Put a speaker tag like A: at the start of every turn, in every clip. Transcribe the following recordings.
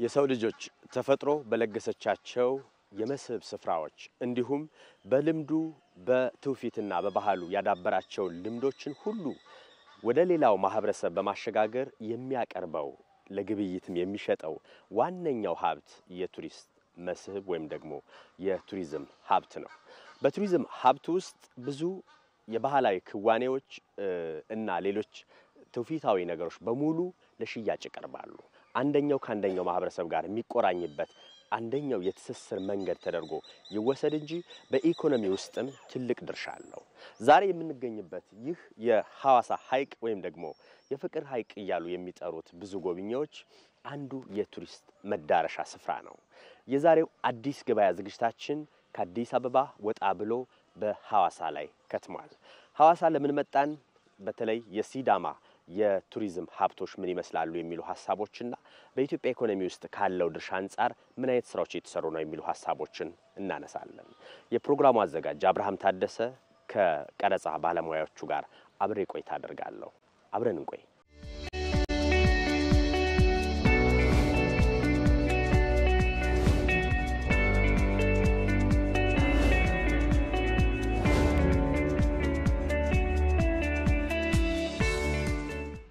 A: የሰው ልጆች ተፈጥሮ በለገሰቻቸው የመስህብ ስፍራዎች እንዲሁም በልምዱ በትውፊትና በባህሉ ያዳበራቸው ልምዶችን ሁሉ ወደ ሌላው ማህበረሰብ በማሸጋገር የሚያቀርበው ለግብይትም የሚሸጠው ዋነኛው ሀብት የቱሪስት መስህብ ወይም ደግሞ የቱሪዝም ሀብት ነው። በቱሪዝም ሀብት ውስጥ ብዙ የባህላዊ ክዋኔዎች እና ሌሎች ትውፊታዊ ነገሮች በሙሉ ለሽያጭ ይቀርባሉ። አንደኛው ከአንደኛው ማህበረሰብ ጋር የሚቆራኝበት አንደኛው የትስስር መንገድ ተደርጎ ይወሰድ እንጂ በኢኮኖሚ ውስጥም ትልቅ ድርሻ አለው። ዛሬ የምንገኝበት ይህ የሐዋሳ ሐይቅ ወይም ደግሞ የፍቅር ሐይቅ እያሉ የሚጠሩት ብዙ ጎብኚዎች አንዱ የቱሪስት መዳረሻ ስፍራ ነው። የዛሬው አዲስ ገበያ ዝግጅታችን ከአዲስ አበባ ወጣ ብሎ በሐዋሳ ላይ ከትሟል። ሐዋሳ ለምን መጣን? በተለይ የሲዳማ የቱሪዝም ሀብቶች ምን ይመስላሉ የሚሉ ሐሳቦችና በኢትዮጵያ ኢኮኖሚ ውስጥ ካለው ድርሻ አንፃር ምን አይነት ስራዎች እየተሰሩ ነው የሚሉ ሐሳቦችን እናነሳለን። የፕሮግራሙ አዘጋጅ አብርሃም ታደሰ ከቀረጻ ባለሙያዎቹ ጋር አብሬ ቆይታ አደርጋለሁ። አብረን እንቆይ።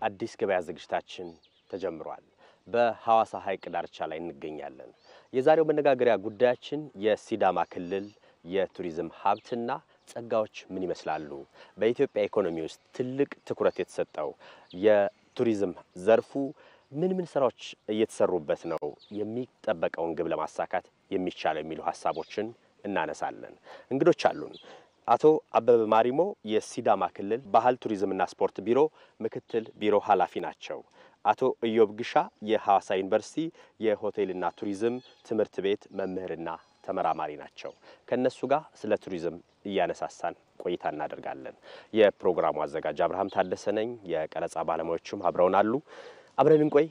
A: አዲስ ገበያ ዝግጅታችን ተጀምሯል። በሐዋሳ ሐይቅ ዳርቻ ላይ እንገኛለን። የዛሬው መነጋገሪያ ጉዳያችን የሲዳማ ክልል የቱሪዝም ሀብትና ጸጋዎች ምን ይመስላሉ፣ በኢትዮጵያ ኢኮኖሚ ውስጥ ትልቅ ትኩረት የተሰጠው የቱሪዝም ዘርፉ ምን ስራዎች እየተሰሩበት ነው፣ የሚጠበቀውን ግብ ለማሳካት የሚቻለው የሚሉ ሐሳቦችን እናነሳለን። እንግዶች አሉን። አቶ አበበ ማሪሞ የሲዳማ ክልል ባህል ቱሪዝምና ስፖርት ቢሮ ምክትል ቢሮ ኃላፊ ናቸው። አቶ ኢዮብ ግሻ የሐዋሳ ዩኒቨርሲቲ የሆቴልና ቱሪዝም ትምህርት ቤት መምህርና ተመራማሪ ናቸው። ከነሱ ጋር ስለ ቱሪዝም እያነሳሳን ቆይታ እናደርጋለን። የፕሮግራሙ አዘጋጅ አብርሃም ታደሰ ነኝ። የቀረጻ ባለሙያዎችም አብረውን አሉ። አብረን እንቆይ።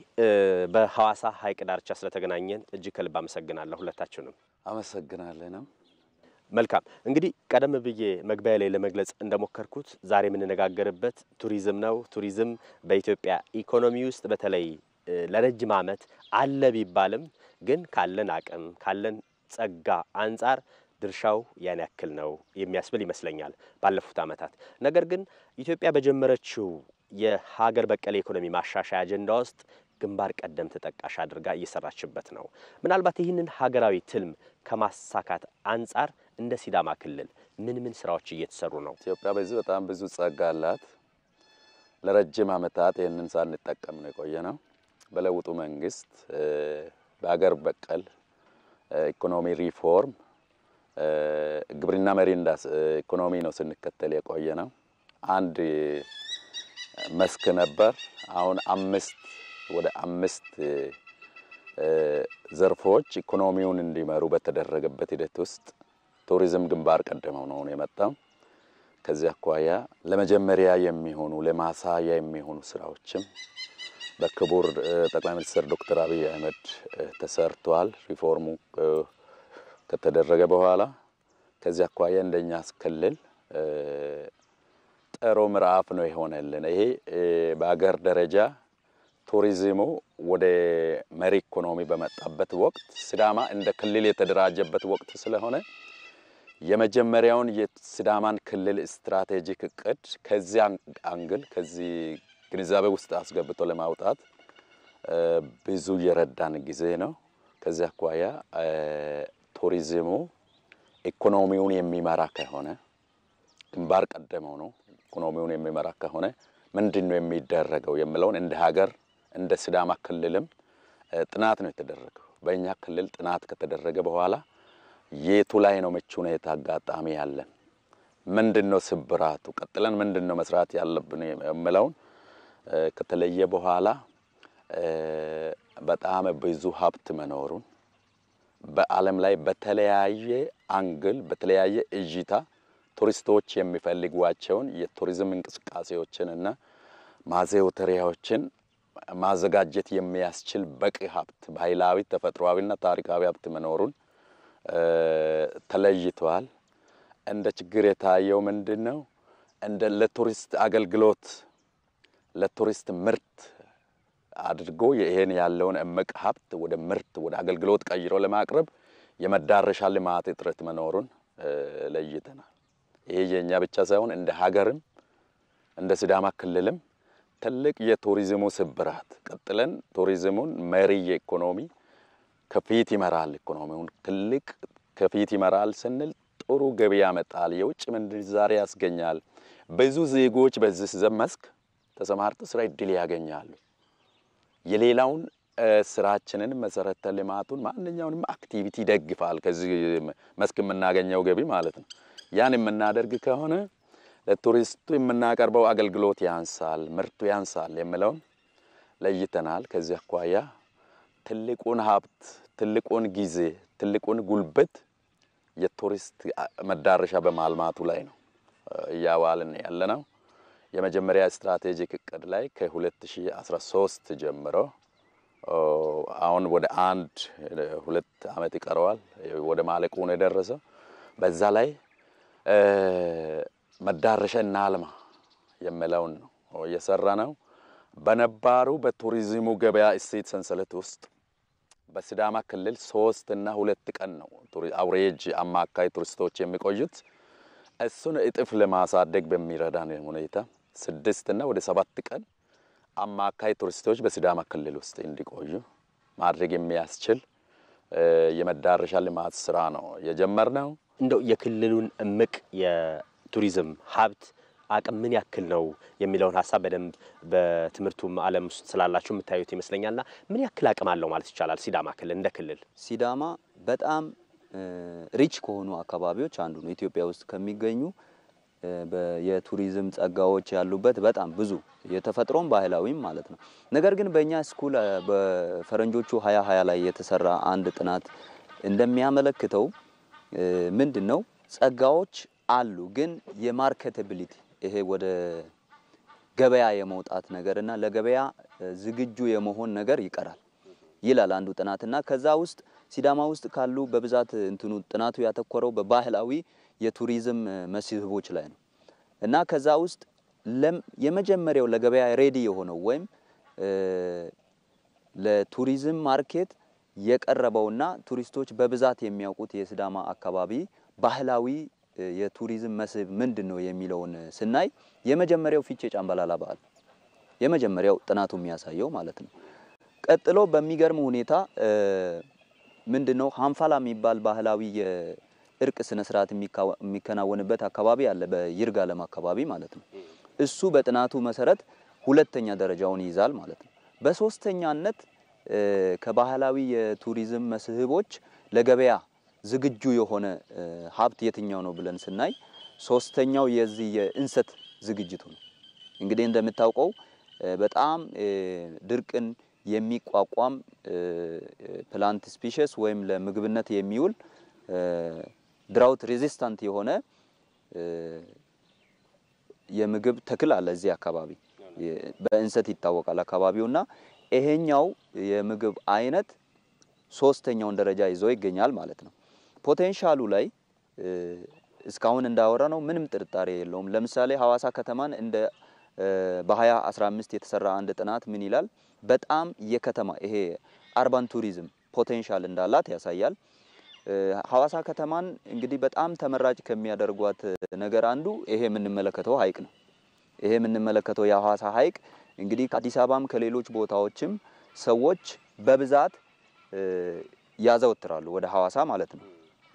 A: በሐዋሳ ሐይቅ ዳርቻ ስለተገናኘን እጅግ ከልብ አመሰግናለሁ ሁለታችሁንም።
B: አመሰግናለሁ።
A: መልካም። እንግዲህ ቀደም ብዬ መግቢያ ላይ ለመግለጽ እንደሞከርኩት ዛሬ የምንነጋገርበት ቱሪዝም ነው። ቱሪዝም በኢትዮጵያ ኢኮኖሚ ውስጥ በተለይ ለረጅም ዓመት አለ ቢባልም ግን ካለን አቅም ካለን ጸጋ አንፃር ድርሻው ያን ያክል ነው የሚያስብል ይመስለኛል ባለፉት ዓመታት። ነገር ግን ኢትዮጵያ በጀመረችው የሀገር በቀል ኢኮኖሚ ማሻሻያ አጀንዳ ውስጥ ግንባር ቀደም ተጠቃሽ አድርጋ እየሰራችበት ነው። ምናልባት ይህንን ሀገራዊ ትልም ከማሳካት አንፃር እንደ ሲዳማ ክልል ምን ስራዎች እየተሰሩ ነው?
B: ኢትዮጵያ በዚህ በጣም ብዙ ጸጋ አላት። ለረጅም ዓመታት ይህንን ሳንጠቀም ነው የቆየነው። በለውጡ መንግስት በሀገር በቀል ኢኮኖሚ ሪፎርም ግብርና መሪ ኢኮኖሚ ነው ስንከተል የቆየነው። አንድ መስክ ነበር። አሁን ወደ አምስት ዘርፎች ኢኮኖሚውን እንዲመሩ በተደረገበት ሂደት ውስጥ ቱሪዝም ግንባር ቀደመው ነው የመጣው። ከዚህ አኳያ ለመጀመሪያ የሚሆኑ ለማሳያ የሚሆኑ ስራዎችም በክቡር ጠቅላይ ሚኒስትር ዶክተር አብይ አህመድ ተሰርቷል። ሪፎርሙ ከተደረገ በኋላ ከዚህ አኳያ እንደኛ ክልል ጥሩ ምዕራፍ ነው የሆነልን። ይሄ በአገር ደረጃ ቱሪዝሙ ወደ መሪ ኢኮኖሚ በመጣበት ወቅት ሲዳማ እንደ ክልል የተደራጀበት ወቅት ስለሆነ የመጀመሪያውን የሲዳማን ክልል ስትራቴጂክ እቅድ ከዚህ አንግል ከዚህ ግንዛቤ ውስጥ አስገብቶ ለማውጣት ብዙ የረዳን ጊዜ ነው። ከዚህ አኳያ ቱሪዝሙ ኢኮኖሚውን የሚመራ ከሆነ ግንባር ቀደመው ነው ኢኮኖሚውን የሚመራ ከሆነ ምንድነው የሚደረገው የሚለውን እንደ ሀገር እንደ ሲዳማ ክልልም ጥናት ነው የተደረገው። በእኛ ክልል ጥናት ከተደረገ በኋላ የቱ ላይ ነው ምቹ ሁኔታ አጋጣሚ ያለን፣ ምንድነው ስብራቱ፣ ቀጥለን ምንድነው መስራት ያለብን የሚለውን ከተለየ በኋላ በጣም ብዙ ሀብት መኖሩን በዓለም ላይ በተለያየ አንግል በተለያየ እይታ ቱሪስቶች የሚፈልጓቸውን የቱሪዝም እንቅስቃሴዎችንና ማዘውተሪያዎችን ማዘጋጀት የሚያስችል በቂ ሀብት ባህላዊ ተፈጥሯዊና ታሪካዊ ሀብት መኖሩን ተለይቷል። እንደ ችግር የታየው ምንድነው? እንደ ለቱሪስት አገልግሎት ለቱሪስት ምርት አድርጎ ይሄን ያለውን እምቅ ሀብት ወደ ምርት ወደ አገልግሎት ቀይሮ ለማቅረብ የመዳረሻ ልማት እጥረት መኖሩን ለይተናል። ይሄ የኛ ብቻ ሳይሆን እንደ ሀገርም እንደ ሲዳማ ክልልም ትልቅ የቱሪዝሙ ስብራት ቀጥለን ቱሪዝሙን መሪ የኢኮኖሚ ከፊት ይመራል ኢኮኖሚውን ትልቅ ከፊት ይመራል ስንል ጥሩ ገቢ ያመጣል የውጭ ምንዛሪ ያስገኛል ብዙ ዜጎች በዚህ መስክ ተሰማርተው ስራ እድል ያገኛሉ የሌላውን ስራችንን መሰረተ ልማቱን ማንኛውንም አክቲቪቲ ደግፋል ከዚህ መስክ የምናገኘው ገቢ ማለት ነው ያን የምናደርግ ከሆነ ለቱሪስቱ የምናቀርበው አገልግሎት ያንሳል ምርቱ ያንሳል የሚለውን ለይተናል ከዚህ አኳያ ትልቁን ሀብት ትልቁን ጊዜ ትልቁን ጉልበት የቱሪስት መዳረሻ በማልማቱ ላይ ነው ያዋልን ያለነው የመጀመሪያ ስትራቴጂክ እቅድ ላይ ከ2013 ጀምሮ አሁን ወደ 1-2 አመት ይቀረዋል ወደ ማለቁ ነው የደረሰው በዛ ላይ መዳረሻና አልማ የሚለውን ነው የሰራነው በነባሩ በቱሪዝሙ ገበያ እሴት ሰንሰለት ውስጥ በሲዳማ ክልል 3 እና 2 ቀን ነው አውሬጅ አማካይ ቱሪስቶች የሚቆዩት እሱን እጥፍ ለማሳደግ በሚረዳን ሁኔታ 6 እና ወደ 7 ቀን አማካይ ቱሪስቶች በሲዳማ ክልል ውስጥ እንዲቆዩ ማድረግ የሚያስችል የመዳረሻ ልማት ስራ ነው የጀመርነው
A: እንደው የክልሉን እምቅ የቱሪዝም ሀብት አቅም ምን ያክል ነው የሚለውን ሐሳብ በደንብ በትምርቱም ዓለም ውስጥ ስላላችሁ የምታዩት ይመስለኛልና ምን ያክል አቅም አለው ማለት ይቻላል ሲዳማ ክልል እንደ ክልል
C: ሲዳማ በጣም ሪች ከሆኑ አካባቢዎች አንዱ ነው ኢትዮጵያ ውስጥ ከሚገኙ የቱሪዝም ጸጋዎች ያሉበት በጣም ብዙ የተፈጥሮም ባህላዊም ማለት ነው ነገር ግን በእኛ ስኩል በፈረንጆቹ 2020 ላይ የተሰራ አንድ ጥናት እንደሚያመለክተው ምንድነው ጸጋዎች አሉ ግን የማርኬታቢሊቲ ይሄ ወደ ገበያ የመውጣት ነገርና ለገበያ ዝግጁ የመሆን ነገር ይቀራል ይላል አንዱ ጥናትና ከዛ ውስጥ ሲዳማ ውስጥ ካሉ በብዛት እንትኑ ጥናቱ ያተኮረው በባህላዊ የቱሪዝም መስህቦች ላይ ነው እና ከዛ ውስጥ የመጀመሪያው ለገበያ ሬዲ የሆነው ወይም ለቱሪዝም ማርኬት የቀረበውና ቱሪስቶች በብዛት የሚያውቁት የሲዳማ አካባቢ ባህላዊ የቱሪዝም መስህብ ምንድነው የሚለውን ስናይ የመጀመሪያው ፊቼ ጫምባላላ በዓል የመጀመሪያው ጥናቱ የሚያሳየው ማለት ነው ቀጥሎ በሚገርም ሁኔታ ምንድነው ሃንፋላ የሚባል ባህላዊ የእርቅ ስነ ስርዓት የሚከናወንበት አካባቢ አለ በይርጋለም አካባቢ ማለት ነው እሱ በጥናቱ መሰረት ሁለተኛ ደረጃውን ይዛል ማለት ነው በሶስተኛነት ከባህላዊ የቱሪዝም መስህቦች ለገበያ ዝግጁ የሆነ ሀብት የትኛው ነው ብለን ስናይ ሶስተኛው የዚህ የእንሰት ዝግጅቱ ነው እንግዲህ እንደምታውቀው በጣም ድርቅን የሚቋቋም ፕላንት ስፒሺስ ወይም ለምግብነት የሚውል ድራውት ሬዚስታንት የሆነ የምግብ ተክል አለ እዚህ አካባቢ በእንሰት ይታወቃል አካባቢውና ይሄኛው የምግብ አይነት ሶስተኛውን ደረጃ ይዞ ይገኛል ማለት ነው ፖቴንሻሉ ላይ እስካሁን እንዳወራ ነው ምንም ጥርጣሬ የለውም ለምሳሌ ሐዋሳ ከተማን እንደ በ2015 የተሰራ አንድ ጥናት ምን ይላል በጣም የከተማ ይሄ አርባን ቱሪዝም ፖቴንሻል እንዳላት ያሳያል ሐዋሳ ከተማን እንግዲህ በጣም ተመራጭ ከሚያደርጓት ነገር አንዱ ይሄ የምንመለከተው ሐይቅ ነው ይሄ የምንመለከተው የሐዋሳ ሐይቅ እንግዲህ ከአዲስ አበባም ከሌሎች ቦታዎችም ሰዎች በብዛት ያዘወትራሉ ወደ ሐዋሳ ማለት ነው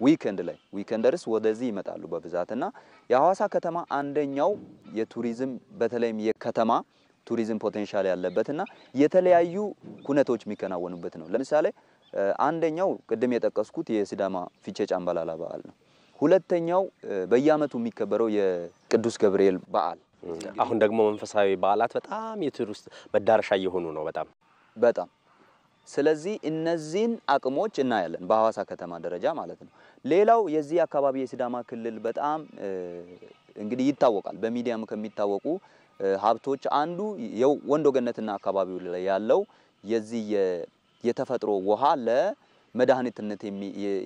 C: ዊኬንድ ላይ ዊኬንደርስ ወደዚህ ይመጣሉ በብዛትና የሐዋሳ ከተማ አንደኛው የቱሪዝም በተለይም የከተማ ቱሪዝም ፖቴንሻል ያለበትና የተለያዩ ኩነቶች የሚከናወኑበት ነው ለምሳሌ አንደኛው ቅድም የጠቀስኩት የሲዳማ ፊቼ ጫምባላላ በዓል ነው ሁለተኛው በየአመቱ የሚከበረው የቅዱስ ገብርኤል በዓል
A: አሁን ደግሞ መንፈሳዊ በዓላት በጣም የቱሪስት መዳረሻ እየሆኑ ነው በጣም ስለዚህ እነዚህን አቅሞች እናያለን በሐዋሳ ከተማ ደረጃ ማለት ነው ሌላው የዚህ አካባቢ የሲዳማ ክልል በጣም እንግዲህ ይታወቃል በሚዲያም ከሚታወቁ ሀብቶች አንዱ የወንዶ ገነትና አካባቢው ላይ ያለው የዚህ የተፈጥሮ ውሃ ለመድኃኒትነት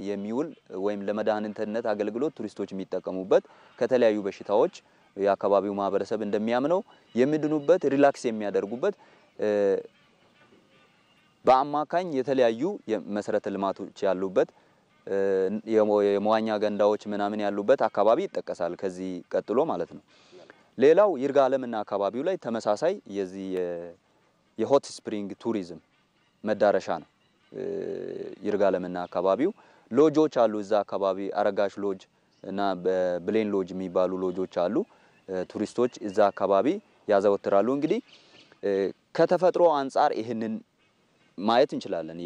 A: የሚውል ወይም ለመድኃኒትነት አገልግሎት ቱሪስቶች የሚጠቀሙበት ከተለያዩ በሽታዎች የአካባቢው ማህበረሰብ እንደሚያምነው የሚድኑበት ሪላክስ የሚያደርጉበት
C: በአማካኝ የተለያዩ የመሰረተ ልማቶች ያሉበት የመዋኛ ገንዳዎች ምናምን ያሉበት አካባቢ ይጠቀሳል ከዚህ ቀጥሎ ማለት ነው። ሌላው ይርጋለምና አካባቢው ላይ ተመሳሳይ የዚህ የሆት ስፕሪንግ ቱሪዝም መዳረሻ ነው። ይርጋለምና አካባቢው ሎጆች አሉ እዛ አካባቢ አረጋሽ ሎጅ እና በብሌን ሎጅ የሚባሉ ሎጆች አሉ። ቱሪስቶች እዛ አካባቢ ያዘወትራሉ። እንግዲህ ከተፈጥሮ አንፃር ይሄንን ማየት እንችላለን።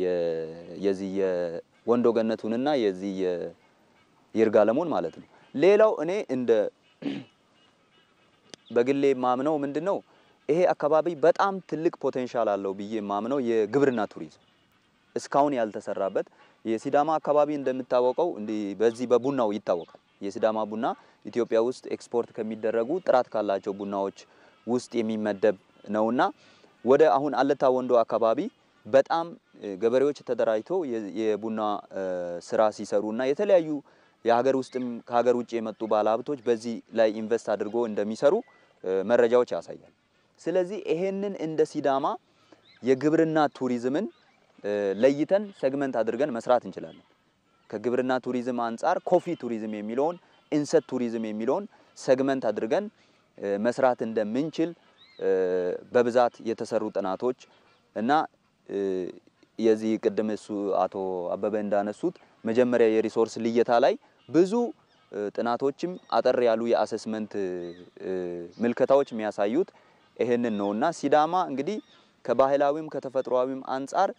C: የዚህ የወንዶ ገነቱንና የዚህ የይርጋለሙን ማለት ነው። ሌላው እኔ እንደ በግሌ ማምነው ምንድነው ይሄ አካባቢ በጣም ትልቅ ፖቴንሻል አለው ብዬ ማምነው የግብርና ቱሪዝም እስካሁን ያልተሰራበት። የሲዳማ አካባቢ እንደምታወቀው በዚህ በቡናው ይታወቃል። የሲዳማ ቡና ኢትዮጵያ ውስጥ ኤክስፖርት ከሚደረጉ ጥራት ካላቸው ቡናዎች ውስጥ የሚመደብ ነውና ወደ አሁን አለታ ወንዶ አካባቢ በጣም ገበሬዎች ተደራጅተው የቡና ስራ ሲሰሩና የተለያዩ የሀገር ውስጥም ከሀገር ውጭ የመጡ ባለሀብቶች በዚህ ላይ ኢንቨስት አድርጎ እንደሚሰሩ መረጃዎች ያሳያል። ስለዚህ ይሄንን እንደ ሲዳማ የግብርና ቱሪዝምን ለይተን ሴግመንት አድርገን መስራት እንችላለን። ከግብርና ቱሪዝም አንፃር ኮፊ ቱሪዝም የሚለውን ኢንሰት ቱሪዝም የሚለውን ሴግመንት አድርገን መስራት እንደምንችል በብዛት የተሰሩ ጥናቶች እና የዚህ ቅድም እሱ አቶ አበበ እንዳነሱት መጀመሪያ የሪሶርስ ልየታ ላይ ብዙ ጥናቶችም አጠር ያሉ የአሰስመንት ምልከታዎች የሚያሳዩት ይሄንን ነውና ሲዳማ እንግዲህ ከባህላዊም ከተፈጥሯዊም አንፃር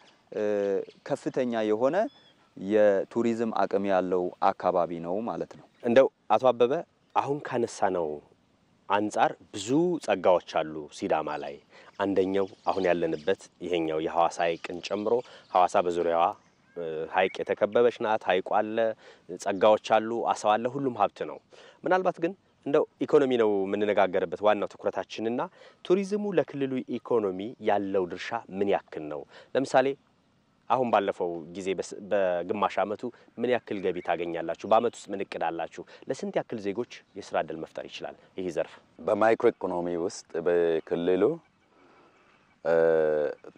C: ከፍተኛ የሆነ የቱሪዝም አቅም ያለው አካባቢ ነው ማለት ነው።
A: እንደው አቶ አበበ አሁን ካነሳነው አንፃር ብዙ ጸጋዎች አሉ ሲዳማ ላይ። አንደኛው አሁን ያለንበት ይሄኛው የሐዋሳ ሐይቅን ጨምሮ ሐዋሳ በዙሪያዋ ሐይቅ የተከበበች ናት። ሐይቁ አለ፣ ጸጋዎች አሉ፣ አሳው አለ፣ ሁሉም ሀብት ነው። ምናልባት ግን እንደው ኢኮኖሚ ነው የምንነጋገርበት ዋናው ትኩረታችንና ቱሪዝሙ ለክልሉ ኢኮኖሚ ያለው ድርሻ ምን ያክል ነው? ለምሳሌ አሁን ባለፈው ጊዜ በግማሽ አመቱ ምን ያክል ገቢ ታገኛላችሁ? በአመት ውስጥ ምን እቅድ አላችሁ? ለስንት ያክል ዜጎች የስራ እድል መፍጠር ይችላል ይህ ዘርፍ?
B: በማይክሮ ኢኮኖሚ ውስጥ በክልሉ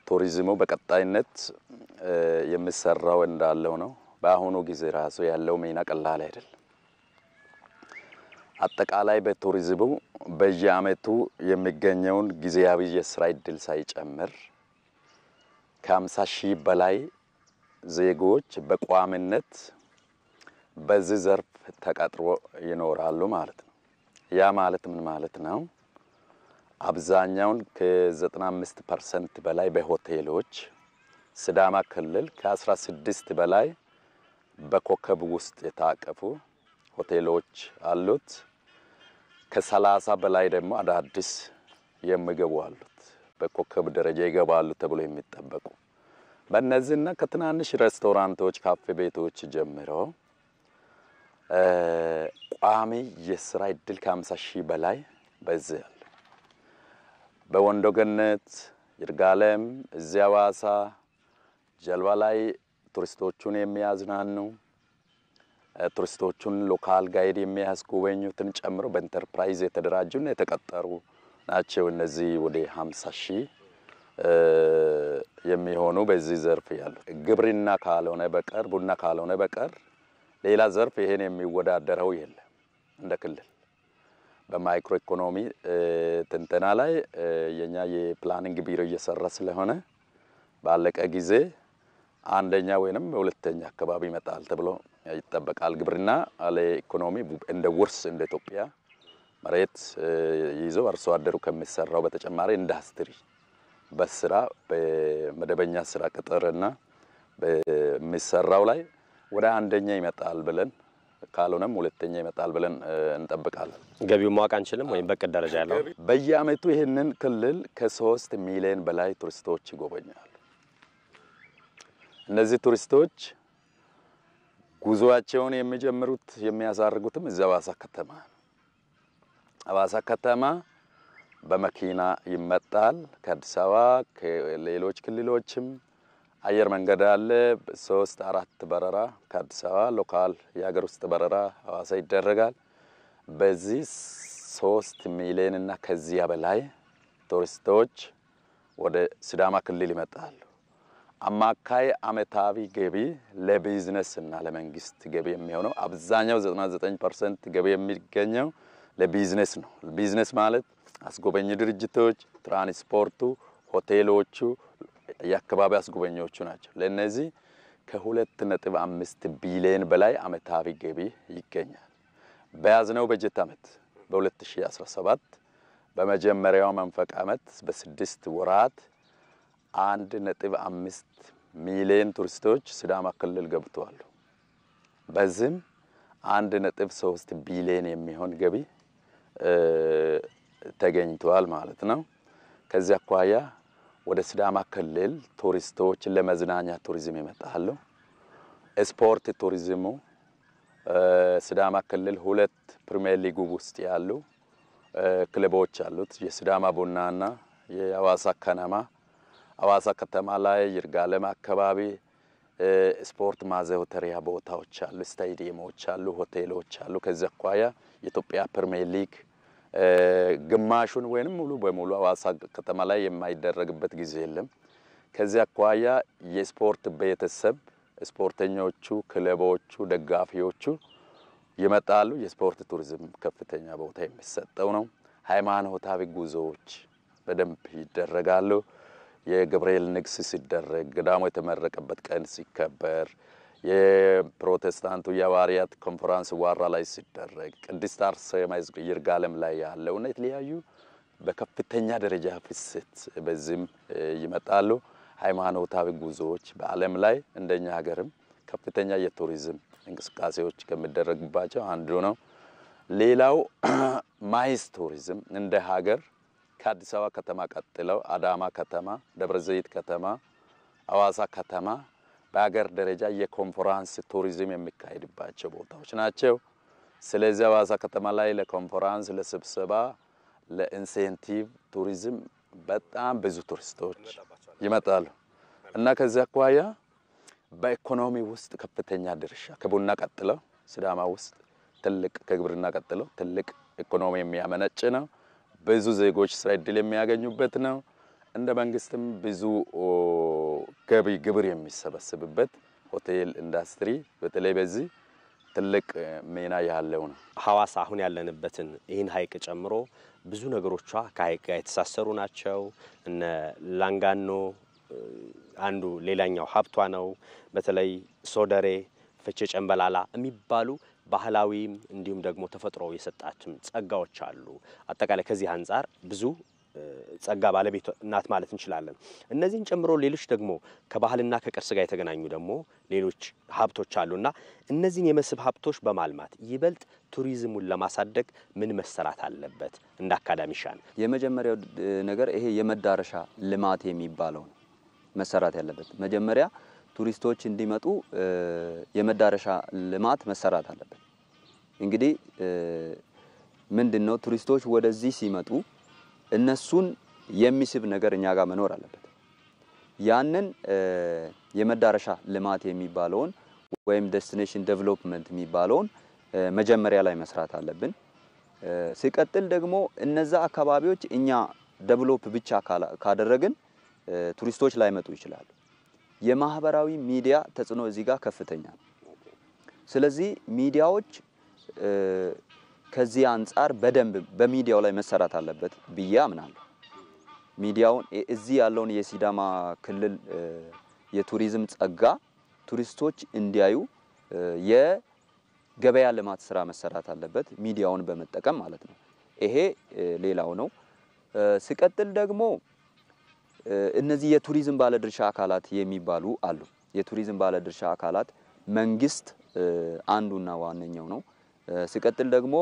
B: ቱሪዝሙ በቀጣይነት የሚሰራው እንዳለው ነው። በአሁኑ ጊዜ ራሱ ያለው ሚና ቀላል አይደለም። አጠቃላይ በቱሪዝሙ በየአመቱ የሚገኘውን ጊዜያዊ የስራ እድል ሳይጨምር ከ50 ሺህ በላይ ዜጎች በቋሚነት በዚህ ዘርፍ ተቀጥሮ ይኖራሉ ማለት ነው። ያ ማለት ምን ማለት ነው? አብዛኛውን ከ95% በላይ በሆቴሎች ሲዳማ ክልል ከ16 በላይ በኮከብ ውስጥ የታቀፉ ሆቴሎች አሉት። ከ30 በላይ ደግሞ አዳዲስ የሚገቡ አሉት። በኮከብ ደረጃ ይገባሉ ተብሎ የሚጠበቁ በእነዚህና ከትናንሽ ሬስቶራንቶች፣ ካፌ ቤቶች ጀምሮ ቋሚ የስራ እድል ከ50 ሺህ በላይ በዚህ አለ። በወንዶ ገነት፣ ይርጋለም፣ እዚያ ሐዋሳ ጀልባ ላይ ቱሪስቶቹን የሚያዝናኑ ቱሪስቶቹን ሎካል ጋይድ የሚያስጎበኙትን ጨምሮ በኢንተርፕራይዝ የተደራጁና የተቀጠሩ ናቸው። እነዚህ ወደ 50 ሺህ የሚሆኑ በዚህ ዘርፍ ያሉት። ግብርና ካልሆነ በቀር ቡና ካልሆነ በቀር ሌላ ዘርፍ ይሄን የሚወዳደረው የለም። እንደ ክልል በማይክሮ ኢኮኖሚ ትንተና ላይ የኛ የፕላኒንግ ቢሮ እየሰራ ስለሆነ ባለቀ ጊዜ አንደኛ ወይንም ሁለተኛ አካባቢ ይመጣል ተብሎ ይጠበቃል። ግብርና ለኢኮኖሚ እንደ ውርስ እንደ ኢትዮጵያ መሬት ይዞ አርሶ አደሩ ከሚሰራው በተጨማሪ ኢንዱስትሪ በስራ በመደበኛ ስራ ቅጥርና በሚሰራው ላይ ወደ አንደኛ ይመጣል ብለን ካልሆነም ሁለተኛ ይመጣል ብለን እንጠብቃለን።
A: ገቢው ማወቅ አንችልም ወይም በቅድ ደረጃ ያለው
B: በየአመቱ ይሄንን ክልል ከ3 ሚሊዮን በላይ ቱሪስቶች ይጎበኛሉ። እነዚህ ቱሪስቶች ጉዞአቸውን የሚጀምሩት የሚያሳርጉትም እዚያው ሐዋሳ ከተማ ነው። ሐዋሳ ከተማ በመኪና ይመጣል። ከአዲስ አበባ ከሌሎች ክልሎችም አየር መንገድ አለ። 3-4 በረራ ከአዲስ አበባ ሎካል የሀገር ውስጥ በረራ ሐዋሳ ይደረጋል። በዚህ 3 ሚሊዮን እና ከዚያ በላይ ቱሪስቶች ወደ ሲዳማ ክልል ይመጣሉ። አማካይ አመታዊ ገቢ ለቢዝነስ እና ለመንግስት ገቢ የሚሆነው አብዛኛው 99% ገቢ የሚገኘው ለቢዝነስ ነው። ቢዝነስ ማለት አስጎበኝ ድርጅቶች፣ ትራንስፖርቱ፣ ሆቴሎቹ፣ የአካባቢ አስጎበኞቹ ናቸው። ለነዚህ ከ2.5 ቢሊዮን በላይ አመታዊ ገቢ ይገኛል። በያዝነው በጀት አመት በ2017 በመጀመሪያው መንፈቅ አመት በ6 ወራት 1.5 ሚሊዮን ቱሪስቶች ሲዳማ ክልል ገብተዋል። በዚህም 1.3 ቢሊዮን የሚሆን ገቢ ተገኝቷል ማለት ነው። ከዚያ አኳያ ወደ ሲዳማ ክልል ቱሪስቶች ለመዝናኛ ቱሪዝም ይመጣሉ። ስፖርት ቱሪዝሙ ሲዳማ ክልል 2 ፕሪሚየር ሊግ ውስጥ ያሉ ክለቦች አሉት። የሲዳማ ቡናና የሐዋሳ ከነማ። ሐዋሳ ከተማ ላይ ይርጋለም አካባቢ ስፖርት ማዘውተሪያ ቦታዎች አሉ፣ ስታዲየሞች አሉ፣ ሆቴሎች አሉ። ከዚያ አኳያ የኢትዮጵያ ፕሪሚየር ሊግ ግማሹን ወይንም ሙሉ በሙሉ ሐዋሳ ከተማ ላይ የማይደረግበት ጊዜ የለም። ከዚያ አኳያ የስፖርት ቤተሰብ ስፖርተኞቹ፣ ክለቦቹ፣ ደጋፊዎቹ ይመጣሉ። የስፖርት ቱሪዝም ከፍተኛ ቦታ የሚሰጠው ነው። ሃይማኖታዊ ጉዞዎች በደንብ ይደረጋሉ። የገብርኤል ንግስ ሲደረግ፣ ገዳሙ የተመረቀበት ቀን ሲከበር፣ የፕሮቴስታንቱ የሐዋርያት ኮንፈረንስ ዋራ ላይ ሲደረግ፣ ቅድስት አርሴማ ይርጋለም ላይ ያለውና የተለያዩ በከፍተኛ ደረጃ ፍሰት በዚህም ይመጣሉ። ሃይማኖታዊ ጉዞዎች በዓለም ላይ እንደኛ ሀገርም ከፍተኛ የቱሪዝም እንቅስቃሴዎች ከሚደረግባቸው አንዱ ነው። ሌላው ማይስ ቱሪዝም እንደ ሀገር ከአዲስ አበባ ከተማ ቀጥለው አዳማ ከተማ፣ ደብረ ዘይት ከተማ፣ ሐዋሳ ከተማ በሀገር ደረጃ የኮንፈረንስ ቱሪዝም የሚካሄድባቸው ቦታዎች ናቸው። ስለዚህ ሐዋሳ ከተማ ላይ ለኮንፈረንስ፣ ለስብሰባ፣ ለኢንሴንቲቭ ቱሪዝም በጣም ብዙ ቱሪስቶች ይመጣሉ እና ከዚያ አኳያ በኢኮኖሚ ውስጥ ከፍተኛ ድርሻ ከቡና ቀጥለው ሲዳማ ውስጥ ትልቅ ከግብርና ቀጥለው ትልቅ ኢኮኖሚ የሚያመነጭ ነው። ብዙ ዜጎች ስራ እድል የሚያገኙበት ነው። እንደ መንግስትም ብዙ ገቢ ግብር የሚሰበስብበት ሆቴል ኢንዱስትሪ በተለይ በዚህ ትልቅ ሚና ያለው ነው።
A: ሐዋሳ አሁን ያለንበትን ይህን ሐይቅ ጨምሮ ብዙ ነገሮቿ ከሐይቅ ጋር የተሳሰሩ ናቸው። እነ ላንጋኖ አንዱ ሌላኛው ሀብቷ ነው። በተለይ ሶደሬ፣ ፍቼ ጨምበላላ የሚባሉ ባህላዊም እንዲሁም ደግሞ ተፈጥሮ የሰጣችም ጸጋዎች አሉ። አጠቃላይ ከዚህ አንፃር ብዙ ጸጋ ባለቤት ናት ማለት እንችላለን። እነዚህን ጨምሮ ሌሎች ደግሞ ከባህልና ከቅርስ ጋር የተገናኙ ደግሞ ሌሎች ሀብቶች አሉና እነዚህን የመስህብ ሀብቶች በማልማት ይበልጥ ቱሪዝሙን ለማሳደግ ምን መሰራት አለበት? እንደ አካዳሚሻን
C: የመጀመሪያው ነገር ይሄ የመዳረሻ ልማት የሚባለው መሰራት ያለበት። መጀመሪያ ቱሪስቶች እንዲመጡ የመዳረሻ ልማት መሰራት አለበት። እንግዲህ ምንድነው ቱሪስቶች ወደዚህ ሲመጡ እነሱን የሚስብ ነገር እኛ ጋር መኖር አለበት። ያንን የመዳረሻ ልማት የሚባለውን ወይም ዴስቲኔሽን ዴቨሎፕመንት የሚባለውን መጀመሪያ ላይ መስራት አለብን። ሲቀጥል ደግሞ እነዛ አካባቢዎች እኛ ዴቨሎፕ ብቻ ካደረግን ቱሪስቶች ላይ መጡ ይችላሉ። የማህበራዊ ሚዲያ ተጽዕኖ እዚህ ጋር ከፍተኛ ነው። ስለዚህ ሚዲያዎች ከዚህ አንፃር በደንብ በሚዲያው ላይ መሰራት አለበት ብዬ አምናለሁ። ሚዲያውን እዚህ ያለውን የሲዳማ ክልል የቱሪዝም ጸጋ ቱሪስቶች እንዲያዩ የገበያ ልማት ስራ መሰራት አለበት፣ ሚዲያውን በመጠቀም ማለት ነው። ይሄ ሌላው ነው። ሲቀጥል ደግሞ እነዚህ የቱሪዝም ባለድርሻ አካላት የሚባሉ አሉ። የቱሪዝም ባለድርሻ አካላት መንግስት አንዱና ዋነኛው ነው። ሲቀጥል ደግሞ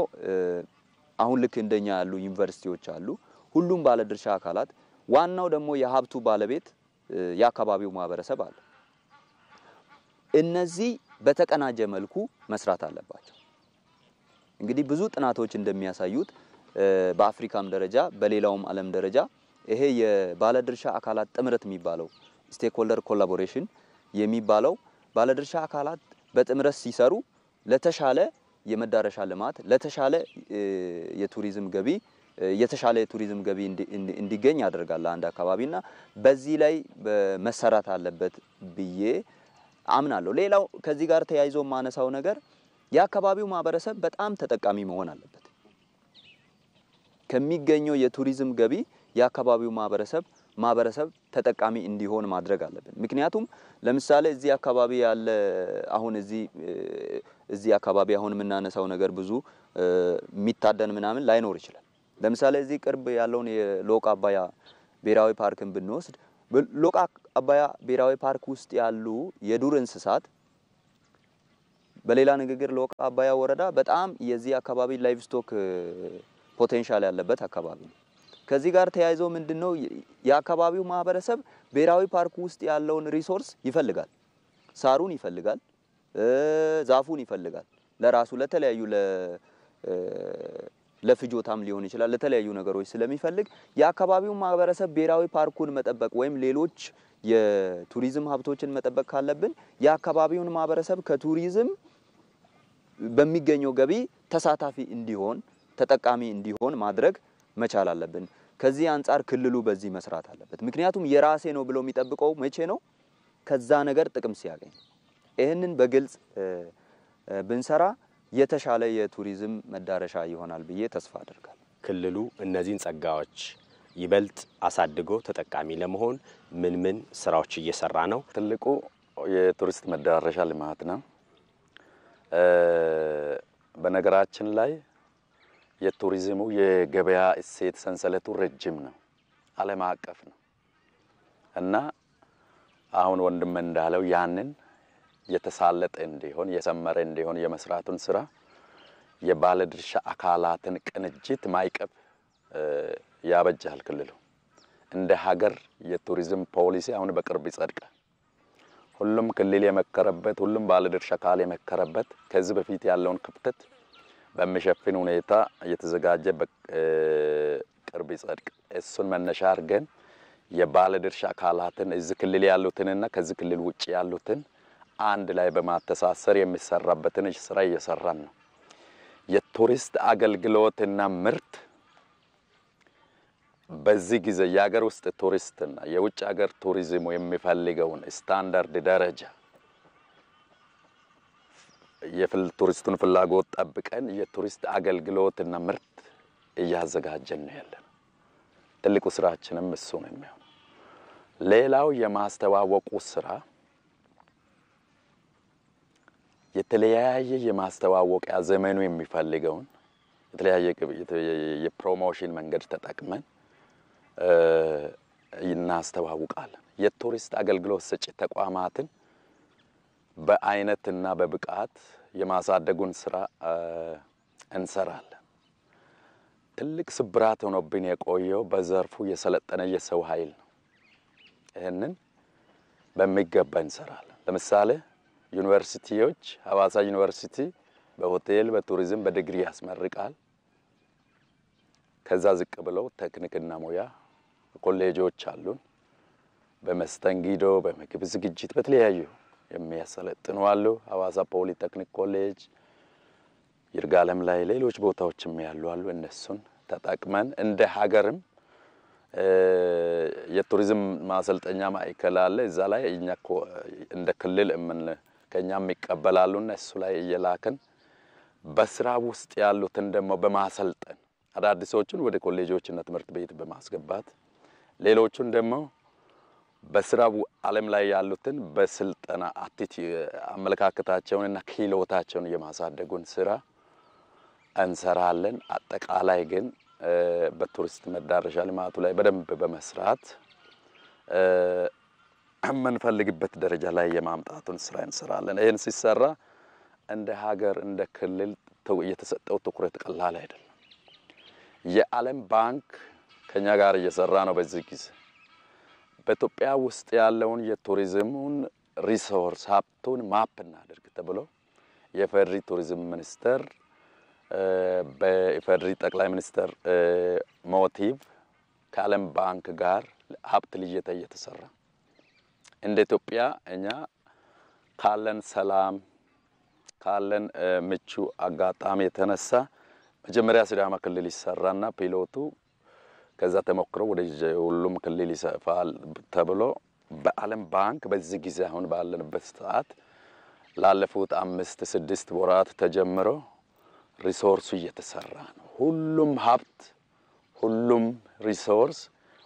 C: አሁን ልክ እንደኛ ያሉ ዩኒቨርሲቲዎች አሉ። ሁሉም ባለድርሻ አካላት ዋናው ደግሞ የሀብቱ ባለቤት የአካባቢው ማህበረሰብ አለ። እነዚህ በተቀናጀ መልኩ መስራት አለባቸው። እንግዲህ ብዙ ጥናቶች እንደሚያሳዩት በአፍሪካም ደረጃ በሌላውም ዓለም ደረጃ ይሄ የባለድርሻ አካላት ጥምረት የሚባለው ስቴክሆልደር ኮላቦሬሽን የሚባለው ባለድርሻ አካላት በጥምረት ሲሰሩ ለተሻለ የመዳረሻ ልማት ለተሻለ የቱሪዝም ገቢ የተሻለ የቱሪዝም ገቢ እንዲገኝ ያደርጋል አንድ አካባቢና በዚህ ላይ መሰራት አለበት ብዬ አምናለሁ። ሌላው ከዚህ ጋር ተያይዞ ማነሳው ነገር የአካባቢው ማህበረሰብ በጣም ተጠቃሚ መሆን አለበት። ከሚገኘው የቱሪዝም ገቢ የአካባቢው ማህበረሰብ ተጠቃሚ እንዲሆን ማድረግ አለብን። ምክንያቱም ለምሳሌ እዚህ አካባቢ ያለ አሁን እዚህ አካባቢ አሁን የምናነሳው ነገር ብዙ የሚታደን ምናምን ላይኖር ይችላል። ለምሳሌ እዚህ ቅርብ ያለውን የሎቃ አባያ ብሔራዊ ፓርክን ብንወስድ ሎቃ አባያ ብሔራዊ ፓርክ ውስጥ ያሉ የዱር እንስሳት በሌላ ንግግር ሎቃ አባያ ወረዳ በጣም የዚህ አካባቢ ላይቭ ስቶክ ፖቴንሻል ያለበት አካባቢ ነው። ከዚህ ጋር ተያይዞ ምንድነው የአካባቢው ማህበረሰብ ብሔራዊ ፓርክ ውስጥ ያለውን ሪሶርስ ይፈልጋል። ሳሩን ይፈልጋል፣ ዛፉን ይፈልጋል። ለራሱ ለተለያዩ ለፍጆታም ሊሆን ይችላል ለተለያዩ ነገሮች ስለሚፈልግ የአካባቢው ማህበረሰብ ብሔራዊ ፓርኩን መጠበቅ ወይም ሌሎች የቱሪዝም ሀብቶችን መጠበቅ ካለብን የአካባቢውን ማህበረሰብ ከቱሪዝም በሚገኘው ገቢ ተሳታፊ እንዲሆን ተጠቃሚ እንዲሆን ማድረግ መቻል አለብን። ከዚህ አንፃር ክልሉ በዚህ መስራት አለበት። ምክንያቱም የራሴ ነው ብሎ የሚጠብቀው መቼ ነው? ከዛ ነገር ጥቅም ሲያገኝ። ይሄንን በግልጽ ብንሰራ የተሻለ የቱሪዝም መዳረሻ ይሆናል ብዬ ተስፋ አደርጋለሁ።
A: ክልሉ እነዚህን ጸጋዎች ይበልጥ አሳድጎ ተጠቃሚ ለመሆን ምን ስራዎች እየሰራ ነው?
B: ትልቁ የቱሪስት መዳረሻ ልማት ነው። በነገራችን ላይ የቱሪዝሙ የገበያ እሴት ሰንሰለቱ ረጅም ነው፣ ዓለም አቀፍ ነው እና አሁን ወንድም እንዳለው ያንን የተሳለጠ እንዲሆን የሰመረ እንዲሆን የመስራቱን ስራ የባለድርሻ አካላትን ቅንጅት ማይቀብ ያበጃል። ክልሉ እንደ ሀገር የቱሪዝም ፖሊሲ አሁን በቅርብ ይጸድቃል። ሁሉም ክልል የመከረበት ሁሉም ባለድርሻ አካል የመከረበት ከዚህ በፊት ያለውን ክፍተት በሚሸፍን ሁኔታ የተዘጋጀ በቅርብ ይጸድቅ። እሱን መነሻ አድርገን የባለድርሻ አካላትን እዚህ ክልል ያሉትንና ከዚህ ክልል ውጪ ያሉትን አንድ ላይ በማተሳሰር የሚሰራበትን ስራ እየሰራን ነው። የቱሪስት አገልግሎትና ምርት በዚህ ጊዜ የሀገር ውስጥ ቱሪስትና የውጭ ሀገር ቱሪዝም የሚፈልገውን ስታንዳርድ ደረጃ የቱሪስቱን ፍላጎት ጠብቀን የቱሪስት አገልግሎትና ምርት እያዘጋጀን ነው ያለን። ትልቁ ስራችንም እሱ ነው የሚሆነው። ሌላው የማስተዋወቁ ስራ የተለያየ የማስተዋወቂያ ዘመኑ የሚፈልገውን የተለያየ የፕሮሞሽን መንገድ ተጠቅመን እናስተዋውቃለን። የቱሪስት አገልግሎት ሰጪ ተቋማትን በአይነትና በብቃት የማሳደጉን ስራ እንሰራለን። ትልቅ ስብራት ሆኖብን የቆየው በዘርፉ የሰለጠነ የሰው ኃይል ነው። ይሄንን በሚገባ እንሰራለን። ለምሳሌ ዩኒቨርሲቲዎች ሐዋሳ ዩኒቨርሲቲ በሆቴል በቱሪዝም በዲግሪ ያስመርቃል። ከዛ ዝቅ ብለው ቴክኒክና ሙያ ኮሌጆች አሉን። በመስተንግዶ በምግብ ዝግጅት በተለያዩ የሚያሰለጥኑ አሉ። ሐዋሳ ፖሊቴክኒክ ኮሌጅ፣ ይርጋለም ላይ ሌሎች ቦታዎችም ያሉ አሉ። እነሱን ተጠቅመን እንደ ሀገርም የቱሪዝም ማሰልጠኛ ማዕከል አለ። እዛ ላይ እኛ እንደ ክልል ከኛም ይቀበላሉ። እነሱ ላይ እየላከን በስራ ውስጥ ያሉትን ደግሞ በማሰልጠን አዳዲሶቹን ወደ ኮሌጆችና ትምህርት ቤት በማስገባት ሌሎቹን ደግሞ በስራው ዓለም ላይ ያሉትን በስልጠና አመለካከታቸውንና ክህሎታቸውን የማሳደጉን ስራ እንሰራለን። አጠቃላይ ግን በቱሪስት መዳረሻ ልማቱ ላይ በደንብ በመስራት የምንፈልግበት ደረጃ ላይ የማምጣቱን ስራ እንሰራለን። ይሄን ሲሰራ እንደ ሀገር እንደ ክልል የተሰጠው ትኩረት ቀላል አይደለም። የዓለም ባንክ ከኛ ጋር እየሰራ ነው። በዚህ ጊዜ በኢትዮጵያ ውስጥ ያለውን የቱሪዝሙን ሪሶርስ ሀብቱን ማፕ እናድርግ ተብሎ የፌዴራል ቱሪዝም ሚኒስቴር በፌዴራል ጠቅላይ ሚኒስትር ሞቲቭ ከዓለም ባንክ ጋር ሀብት ልየታ እየተሰራ እንደ ኢትዮጵያ እኛ ካለን ሰላም ካለን ምቹ አጋጣሚ የተነሳ መጀመሪያ ሲዳማ ክልል ይሰራና ፒሎቱ ከዛ ተሞክሮ ወደ ሁሉም ክልል ይሰፋል ተብሎ በዓለም ባንክ በዚህ ጊዜ አሁን ባለንበት ሰዓት ላለፉት 5-6 ወራት ተጀምሮ ሪሶርሱ እየተሰራ ነው። ሁሉም ሀብት ሁሉም ሪሶርስ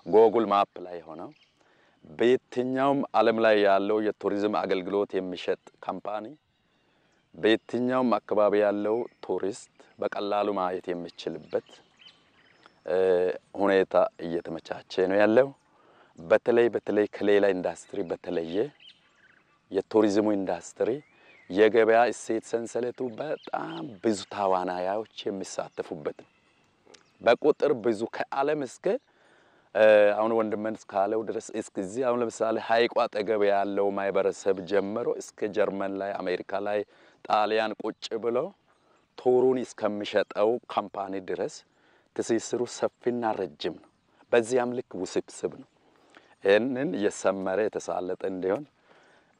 B: ጎግል ማፕ ላይ ሆነው በየትኛውም ዓለም ላይ ያለው የቱሪዝም አገልግሎት የሚሸጥ ካምፓኒ በየትኛውም አካባቢ ያለው ቱሪስት በቀላሉ ማየት የሚችልበት ሁኔታ እየተመቻቸ ነው ያለው። በተለይ ከሌላ ኢንዱስትሪ በተለየ የቱሪዝሙ ኢንዱስትሪ የገበያ እሴት ሰንሰለቱ በጣም ብዙ ተዋናዮች የሚሳተፉበት በቁጥር ብዙ ከዓለም እስከ አሁን ወንድመን ካለው ድረስ እስከዚህ አሁን ለምሳሌ ሐይቋ አጠገብ ያለው ማይበረሰብ ጀምሮ እስከ ጀርመን ላይ አሜሪካ ላይ ጣሊያን ቁጭ ብሎ ቱሩን እስከሚሸጠው ካምፓኒ ድረስ ትስስሩ ሰፊና ረጅም ነው። በዚያም ልክ ውስብስብ ነው። እነን የሰመረ የተሳለጠ እንዲሆን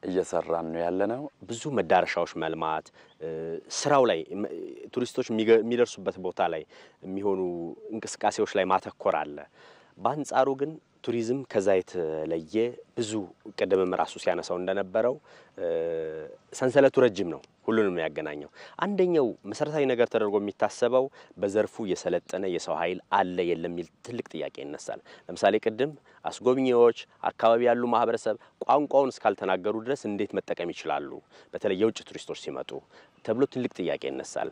B: እየሰራን ነው ያለነው።
A: ብዙ መዳረሻዎች መልማት ስራው ላይ ቱሪስቶች የሚደርሱበት ቦታ ላይ የሚሆኑ እንቅስቃሴዎች ላይ ማተኮር አለ። በአንጻሩ ግን ቱሪዝም ከዛ የተለየ ብዙ ቀደም ራሱ ሲያነሳው እንደነበረው ሰንሰለቱ ረጅም ነው፣ ሁሉንም ያገናኘው። አንደኛው መሰረታዊ ነገር ተደርጎ የሚታሰበው በዘርፉ የሰለጠነ የሰው ኃይል አለ የለም የሚል ትልቅ ጥያቄ ይነሳል። ለምሳሌ ቅድም አስጎብኚዎች አካባቢ ያሉ ማህበረሰብ ቋንቋውን እስካልተናገሩ ድረስ እንዴት መጠቀም ይችላሉ በተለይ የውጭ ቱሪስቶች ሲመጡ ተብሎ ትልቅ ጥያቄ ይነሳል።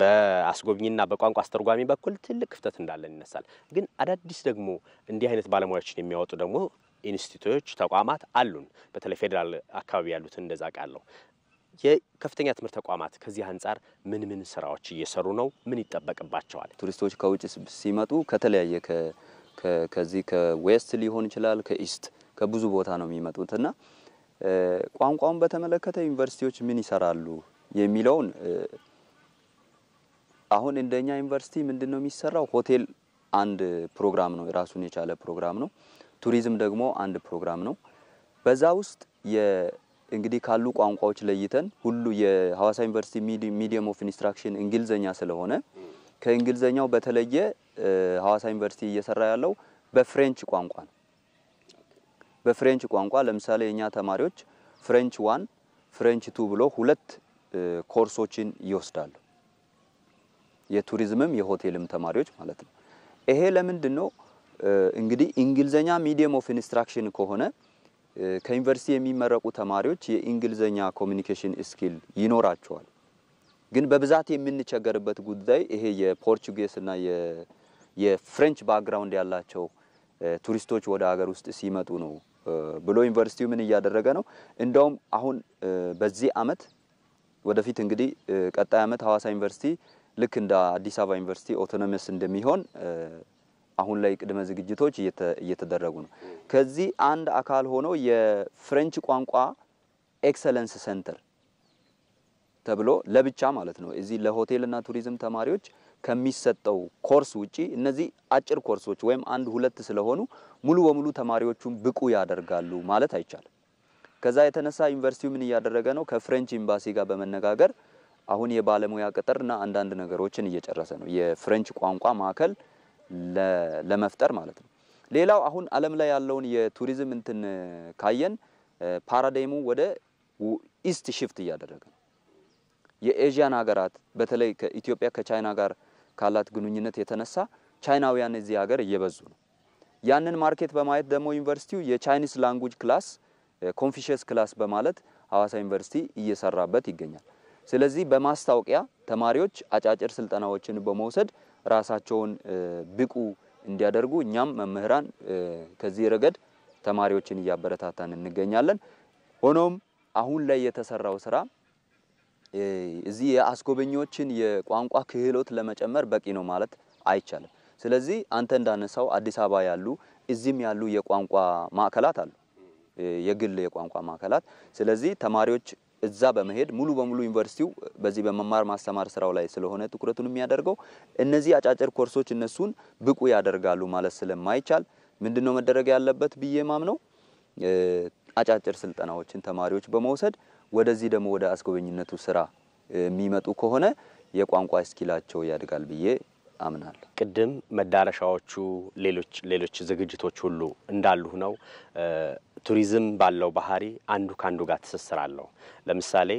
A: በአስጎብኝና በቋንቋ አስተርጓሚ በኩል ትልቅ ክፍተት እንዳለ ይነሳል። ግን አዳዲስ ደግሞ እንዲህ አይነት ባለሙያዎችን የሚያወጡ ደግሞ ኢንስቲትዩቶች ተቋማት አሉን። በተለይ ፌደራል አካባቢ ያሉት እንደዛ ቃለው የከፍተኛ ትምህርት ተቋማት ከዚህ አንፃር ምን ስራዎች እየሰሩ ነው? ምን ይጠበቅባቸዋል?
C: ቱሪስቶች ከውጭ ሲመጡ ከተለያየ ከዚህ ከዌስት ሊሆን ይችላል ከኢስት ከብዙ ቦታ ነው የሚመጡትና ቋንቋውን በተመለከተ ዩኒቨርሲቲዎች ምን ይሰራሉ የሚለውን አሁን እንደኛ ዩኒቨርሲቲ ምንድነው የሚሰራው? ሆቴል አንድ ፕሮግራም ነው፣ ራሱን የቻለ ፕሮግራም ነው። ቱሪዝም ደግሞ አንድ ፕሮግራም ነው። በዛ ውስጥ እንግዲህ ካሉ ቋንቋዎች ለይተን ሁሉ የሐዋሳ ዩኒቨርሲቲ ሚዲየም ኦፍ ኢንስትራክሽን እንግሊዘኛ ስለሆነ ከእንግሊዘኛው በተለየ ሐዋሳ ዩኒቨርሲቲ እየሰራ ያለው በፍሬንች ቋንቋ ነው። በፍሬንች ቋንቋ ለምሳሌ የኛ ተማሪዎች ፍሬንች 1 ፍሬንች 2 ብሎ ሁለት ኮርሶችን ይወስዳሉ። የቱሪዝምም የሆቴልም ተማሪዎች ማለት ነው። ይሄ ለምንድነው እንግዲህ እንግሊዘኛ ሚዲየም ኦፍ ኢንስትራክሽን ከሆነ ከዩኒቨርሲቲ የሚመረቁ ተማሪዎች የእንግሊዘኛ ኮሚኒኬሽን ስኪል ይኖራቸዋል። ግን በብዛት የምንቸገርበት ጉዳይ ይሄ የፖርቹጊስ እና የፍሬንች ባክግራውንድ ያላቸው ቱሪስቶች ወደ ሀገር ውስጥ ሲመጡ ነው ብሎ ዩኒቨርሲቲው ምን እያደረገ ነው? እንደውም አሁን በዚህ አመት ወደፊት እንግዲህ ቀጣይ አመት ሐዋሳ ዩኒቨርሲቲ ልክ እንደ አዲስ አበባ ዩኒቨርሲቲ ኦቶኖመስ እንደሚሆን አሁን ላይ ቅድመ ዝግጅቶች እየተደረጉ ነው። ከዚህ አንድ አካል ሆኖ የፍሬንች ቋንቋ ኤክሰለንስ ሴንተር ተብሎ ለብቻ ማለት ነው እዚህ ለሆቴልና ቱሪዝም ተማሪዎች ከሚሰጠው ኮርስ ውጪ እነዚህ አጭር ኮርሶች ወይም 1-2 ስለሆኑ ሙሉ በሙሉ ተማሪዎቹን ብቁ ያደርጋሉ ማለት አይቻልም። ከዛ የተነሳ ዩኒቨርሲቲው ምን እያደረገ ነው? ከፍሬንች ኤምባሲ ጋር በመነጋገር አሁን የባለሙያ ቅጥርና አንዳንድ ነገሮችን እየጨረሰ ነው የፍሬንች ቋንቋ ማዕከል ለመፍጠር ማለት ነው። ሌላው አሁን ዓለም ላይ ያለውን የቱሪዝም እንትን ካየን ፓራዳይሙ ወደ ኢስት ሽፍት እያደረገ ነው። የኤዥያን ሀገራት በተለይ ከኢትዮጵያ ከቻይና ጋር ካላት ግንኙነት የተነሳ ቻይናውያን እዚህ ሀገር እየበዙ ነው። ያንን ማርኬት በማየት ደግሞ ዩኒቨርሲቲው የቻይኒስ ላንጉዌጅ ክላስ ኮንፊሸስ ክላስ በማለት ሐዋሳ ዩኒቨርሲቲ እየሰራበት ይገኛል። ስለዚህ በማስታወቂያ ተማሪዎች አጫጭር ስልጠናዎችን በመውሰድ ራሳቸውን ብቁ እንዲያደርጉ እኛም መምህራን ከዚህ ረገድ ተማሪዎችን እያበረታታን እንገኛለን። ሆኖም አሁን ላይ የተሰራው ስራ እዚህ የአስጎበኞችን የቋንቋ ክህሎት ለመጨመር በቂ ነው ማለት አይቻልም። ስለዚህ አንተ እንዳነሳው አዲስ አበባ ያሉ እዚህም ያሉ የቋንቋ ማዕከላት አሉ፣ የግል የቋንቋ ማዕከላት። ስለዚህ ተማሪዎች እዛ በመሄድ ሙሉ በሙሉ ዩኒቨርሲቲው በዚህ በመማር ማስተማር ስራው ላይ ስለሆነ ትኩረቱን የሚያደርገው እነዚህ አጫጭር ኮርሶች እነሱን ብቁ ያደርጋሉ ማለት ስለማይቻል ምንድነው መደረግ ያለበት ብዬ ማምነው አጫጭር ስልጠናዎችን ተማሪዎች በመውሰድ ወደዚህ ደግሞ ወደ አስጎበኝነቱ ስራ የሚመጡ ከሆነ የቋንቋ ስኪላቸው ያድጋል ብዬ አምናለሁ።
A: ቅድም መዳረሻዎቹ ሌሎች ዝግጅቶች ሁሉ እንዳሉ ነው። ቱሪዝም ባለው ባህሪ አንዱ ካንዱ ጋር ተሰስራለሁ። ለምሳሌ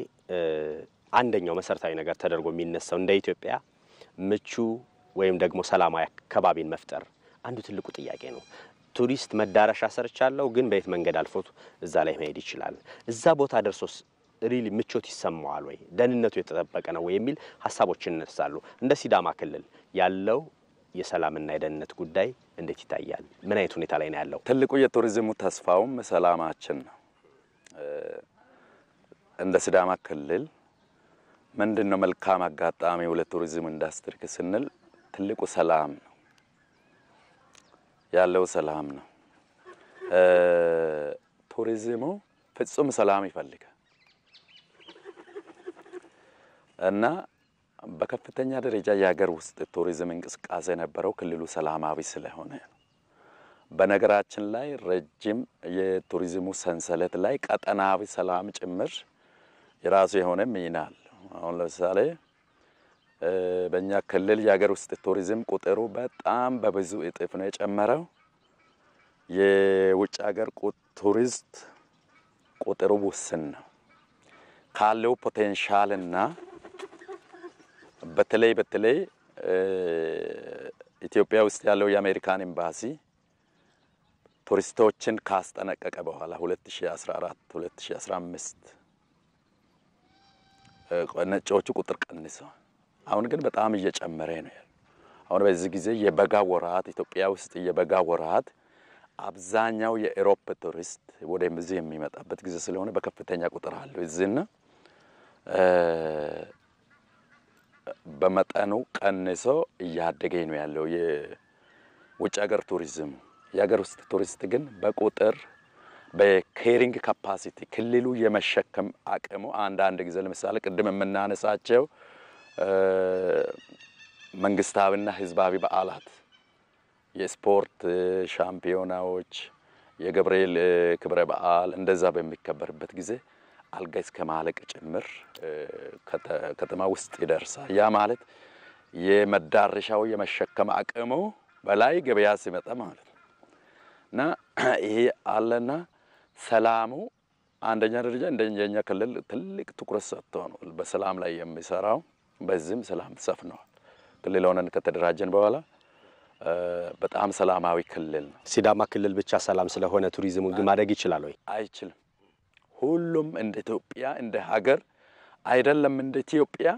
A: አንደኛው መሰረታዊ ነገር ተደርጎ የሚነሳው እንደ ኢትዮጵያ ምቹ ወይም ደግሞ ሰላማዊ አካባቢን መፍጠር አንዱ ትልቁ ጥያቄ ነው። ቱሪስት መዳረሻ ሰርቻለሁ፣ ግን በየት መንገድ አልፎት እዛ ላይ መሄድ ይችላል? እዛ ቦታ ደርሶስ ሪሊ ምቾት ይሰማዋል ወይ? ደህንነቱ የተጠበቀ ነው ወይ የሚል ሐሳቦች ይነሳሉ። እንደ ሲዳማ ክልል ያለው የሰላምና የደህንነት ጉዳይ እንዴት ይታያል? ምን አይነት ሁኔታ ላይ ነው ያለው?
B: ትልቁ የቱሪዝሙ ተስፋውም ሰላማችን ነው። እንደ ሲዳማ ክልል ምንድነው መልካም አጋጣሚው ለቱሪዝም ኢንዱስትሪ ስንል ትልቁ ሰላም ነው ያለው፣ ሰላም ነው። ቱሪዝሙ ፍጹም ሰላም ይፈልጋል እና በከፍተኛ ደረጃ የሀገር ውስጥ ቱሪዝም እንቅስቃሴ የነበረው ክልሉ ሰላማዊ ስለሆነ ነው። በነገራችን ላይ ረጅም የቱሪዝሙ ሰንሰለት ላይ ቀጠናዊ ሰላም ጭምር የራሱ የሆነ ሚና አለው። አሁን ለምሳሌ በእኛ ክልል የሀገር ውስጥ ቱሪዝም ቁጥሩ በጣም በብዙ እጥፍ ነው የጨመረው። የውጭ ሀገር ቱሪስት ቁጥሩ ውስን ነው። ካለው ፖቴንሻልና በተለይ ኢትዮጵያ ውስጥ ያለው የአሜሪካን ኤምባሲ ቱሪስቶችን ካስጠነቀቀ በኋላ 2014 2015 ነጮቹ ቁጥር ቀንሰው አሁን ግን በጣም እየጨመረ ነው ያለው። አሁን በዚህ ጊዜ የበጋ ወራት ኢትዮጵያ ውስጥ የበጋ ወራት አብዛኛው የአውሮፓ ቱሪስት ወደዚህ የሚመጣበት ጊዜ ስለሆነ በከፍተኛ ቁጥር አለው እዚህና በመጠኑ ቀንሶ እያደገ ነው ያለው የውጭ ሀገር ቱሪዝም። የሀገር ውስጥ ቱሪስት ግን በቁጥር በኬሪንግ ካፓሲቲ ክልሉ የመሸከም አቅሙ አንዳንድ ጊዜ ለምሳሌ ቅድም የምናነሳቸው መንግስታዊና ህዝባዊ በዓላት፣ የስፖርት ሻምፒዮናዎች፣ የገብርኤል ክብረ በዓል እንደዛ በሚከበርበት ጊዜ አልጋ እስከ ማለቅ ጭምር ከተማ ውስጥ ይደርሳል። ያ ማለት የመዳረሻው የመሸከም አቅሙ በላይ ገበያ ሲመጣ ማለት ነው እና ይሄ አለና ሰላሙ አንደኛ ደረጃ እንደኛ ክልል ትልቅ ትኩረት ሰጥቶ ነው በሰላም ላይ የሚሰራው። በዚህም ሰላም ሰፍኗል። ክልል ሆነን ከተደራጀን በኋላ በጣም ሰላማዊ ክልል ነው።
A: ሲዳማ ክልል ብቻ ሰላም ስለሆነ ቱሪዝሙ ግን ማደግ ይችላል ወይ?
B: አይችልም። ሁሉም እንደ ኢትዮጵያ እንደ ሀገር አይደለም። እንደ ኢትዮጵያ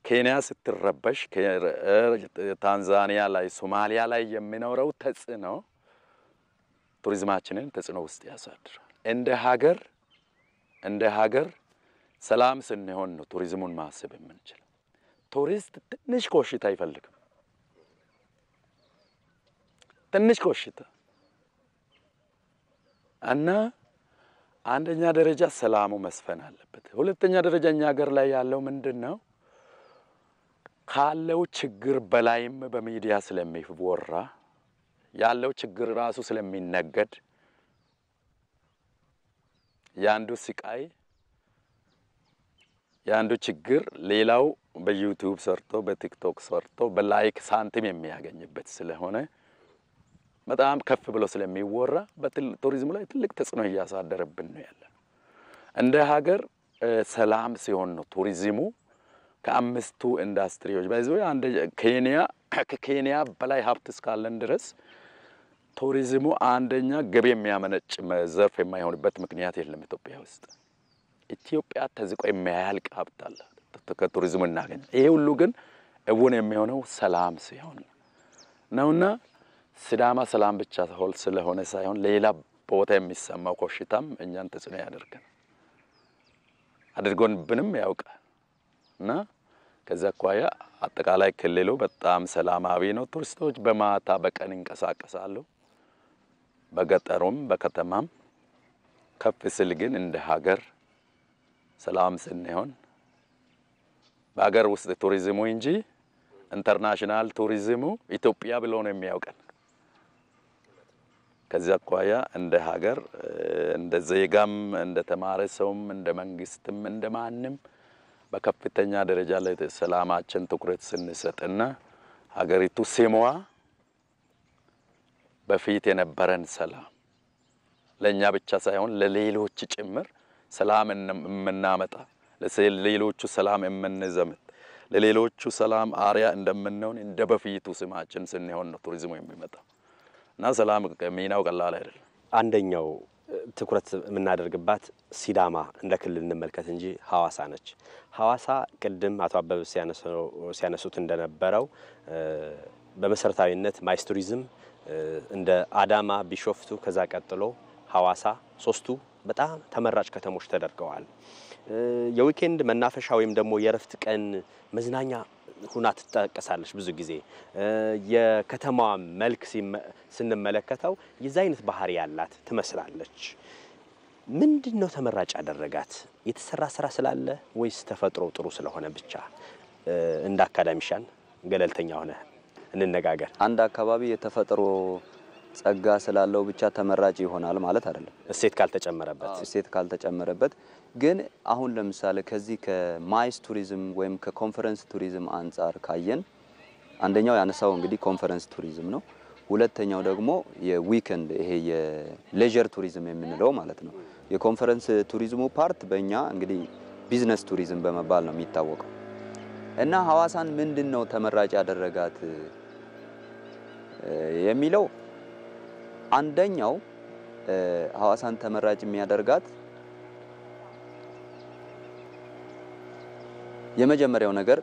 B: ኬንያ ስትረበሽ፣ ታንዛኒያ ላይ ሶማሊያ ላይ የሚኖረው ተጽዕኖ ቱሪዝማችንን ተጽዕኖ ውስጥ ያሳድራል። እንደ ሀገር ሰላም ስንሆን ነው ቱሪዝሙን ማሰብ የምንችለው። ቱሪስት ትንሽ ኮሽታ አይፈልግም። ትንሽ ኮሽታ እና አንደኛ ደረጃ ሰላሙ መስፈን አለበት። ሁለተኛ ደረጃ እኛ ሀገር ላይ ያለው ምንድነው? ካለው ችግር በላይም በሚዲያ ስለሚወራ ያለው ችግር ራሱ ስለሚነገድ ያንዱ ስቃይ ያንዱ ችግር ሌላው በዩቲዩብ ሰርቶ በቲክቶክ ሰርቶ በላይክ ሳንቲም የሚያገኝበት ስለሆነ በጣም ከፍ ብሎ ስለሚወራ በቱሪዝሙ ላይ ትልቅ ተጽዕኖ እያሳደረብን ነው ያለው። እንደ ሀገር ሰላም ሲሆን ነው ቱሪዝሙ ከአምስቱ ኢንዱስትሪዎች ባይዘው ከኬንያ በላይ ሀብት እስካለን ድረስ ቱሪዝሙ አንደኛ ገቢ የሚያመነጭ ዘርፍ የማይሆንበት ምክንያት የለም። ኢትዮጵያ ውስጥ ኢትዮጵያ ተዝቆ የሚያልቅ ሀብት አለ ከቱሪዝሙ እናገኝ። ይሄ ሁሉ ግን እውን የሚሆነው ሰላም ሲሆን ነውና ሲዳማ ሰላም ብቻ ስለሆነ ሳይሆን ሌላ ቦታ የሚሰማው ኮሽታም እኛን ተጽዕኖ ያደርጋል አድርጎንብንም ያውቃል እና ከዛ አኳያ አጠቃላይ ክልሉ በጣም ሰላማዊ ነው። ቱሪስቶች በማታ በቀን እንቀሳቀሳሉ፣ በገጠሩም በከተማም። ከፍ ሲል ግን እንደ ሀገር ሰላም ስንሆን በሀገር ውስጥ ቱሪዝሙ እንጂ ኢንተርናሽናል ቱሪዝሙ ኢትዮጵያ ብሎ ነው የሚያውቀን። ከዛ አኳያ እንደ ሀገር እንደ ዜጋም እንደ ተማረ ሰውም እንደ መንግስትም እንደ ማንም በከፍተኛ ደረጃ ላይ ሰላማችን ትኩረት ስንሰጥና ሀገሪቱ ስሟ በፊት የነበረን ሰላም ለኛ ብቻ ሳይሆን ለሌሎች ጭምር ሰላም የምናመጣ ለሌሎቹ ሰላም የምንዘምት ለሌሎቹ ሰላም አሪያ እንደምንሆን እንደ በፊቱ ስማችን ስንሆን ነው ቱሪዝሙ የሚመጣው እና ሰላም ሚናው ቀላል አይደለም።
A: አንደኛው ትኩረት የምናደርግባት ሲዳማ እንደ ክልል እንመልከት እንጂ ሐዋሳ ነች። ሐዋሳ ቅድም አቶ አበበ ሲያነሱት እንደነበረው በመሰረታዊነት ማይስ ቱሪዝም እንደ አዳማ፣ ቢሾፍቱ ከዛ ቀጥሎ ሐዋሳ ሶስቱ በጣም ተመራጭ ከተሞች ተደርገዋል። የዊኬንድ መናፈሻ ወይም ደግሞ የረፍት ቀን መዝናኛ ሁና ትጠቀሳለች። ብዙ ጊዜ የከተማዋ መልክ ስንመለከተው የዛ አይነት ባህሪ ያላት ትመስላለች። ምንድነው ተመራጭ ያደረጋት? የተሰራ ስራ ስላለ ወይስ ተፈጥሮ ጥሩ ስለሆነ ብቻ? እንደ አካዳሚሻን ገለልተኛ ሆነ እንነጋገር።
C: አንድ አካባቢ የተፈጥሮ ጸጋ ስላለው ብቻ ተመራጭ ይሆናል ማለት አይደለም። እሴት ካልተጨመረበት ግን አሁን ለምሳሌ ከዚህ ከማይስ ቱሪዝም ወይም ከኮንፈረንስ ቱሪዝም አንፃር ካየን አንደኛው ያነሳው እንግዲህ ኮንፈረንስ ቱሪዝም ነው። ሁለተኛው ደግሞ የዊኬንድ ይሄ የሌጀር ቱሪዝም የምንለው ማለት ነው። የኮንፈረንስ ቱሪዝሙ ፓርት በእኛ እንግዲህ ቢዝነስ ቱሪዝም በመባል ነው የሚታወቀው እና ሐዋሳን ምንድነው ተመራጭ ያደረጋት የሚለው አንደኛው ሐዋሳን ተመራጭ የሚያደርጋት የመጀመሪያው ነገር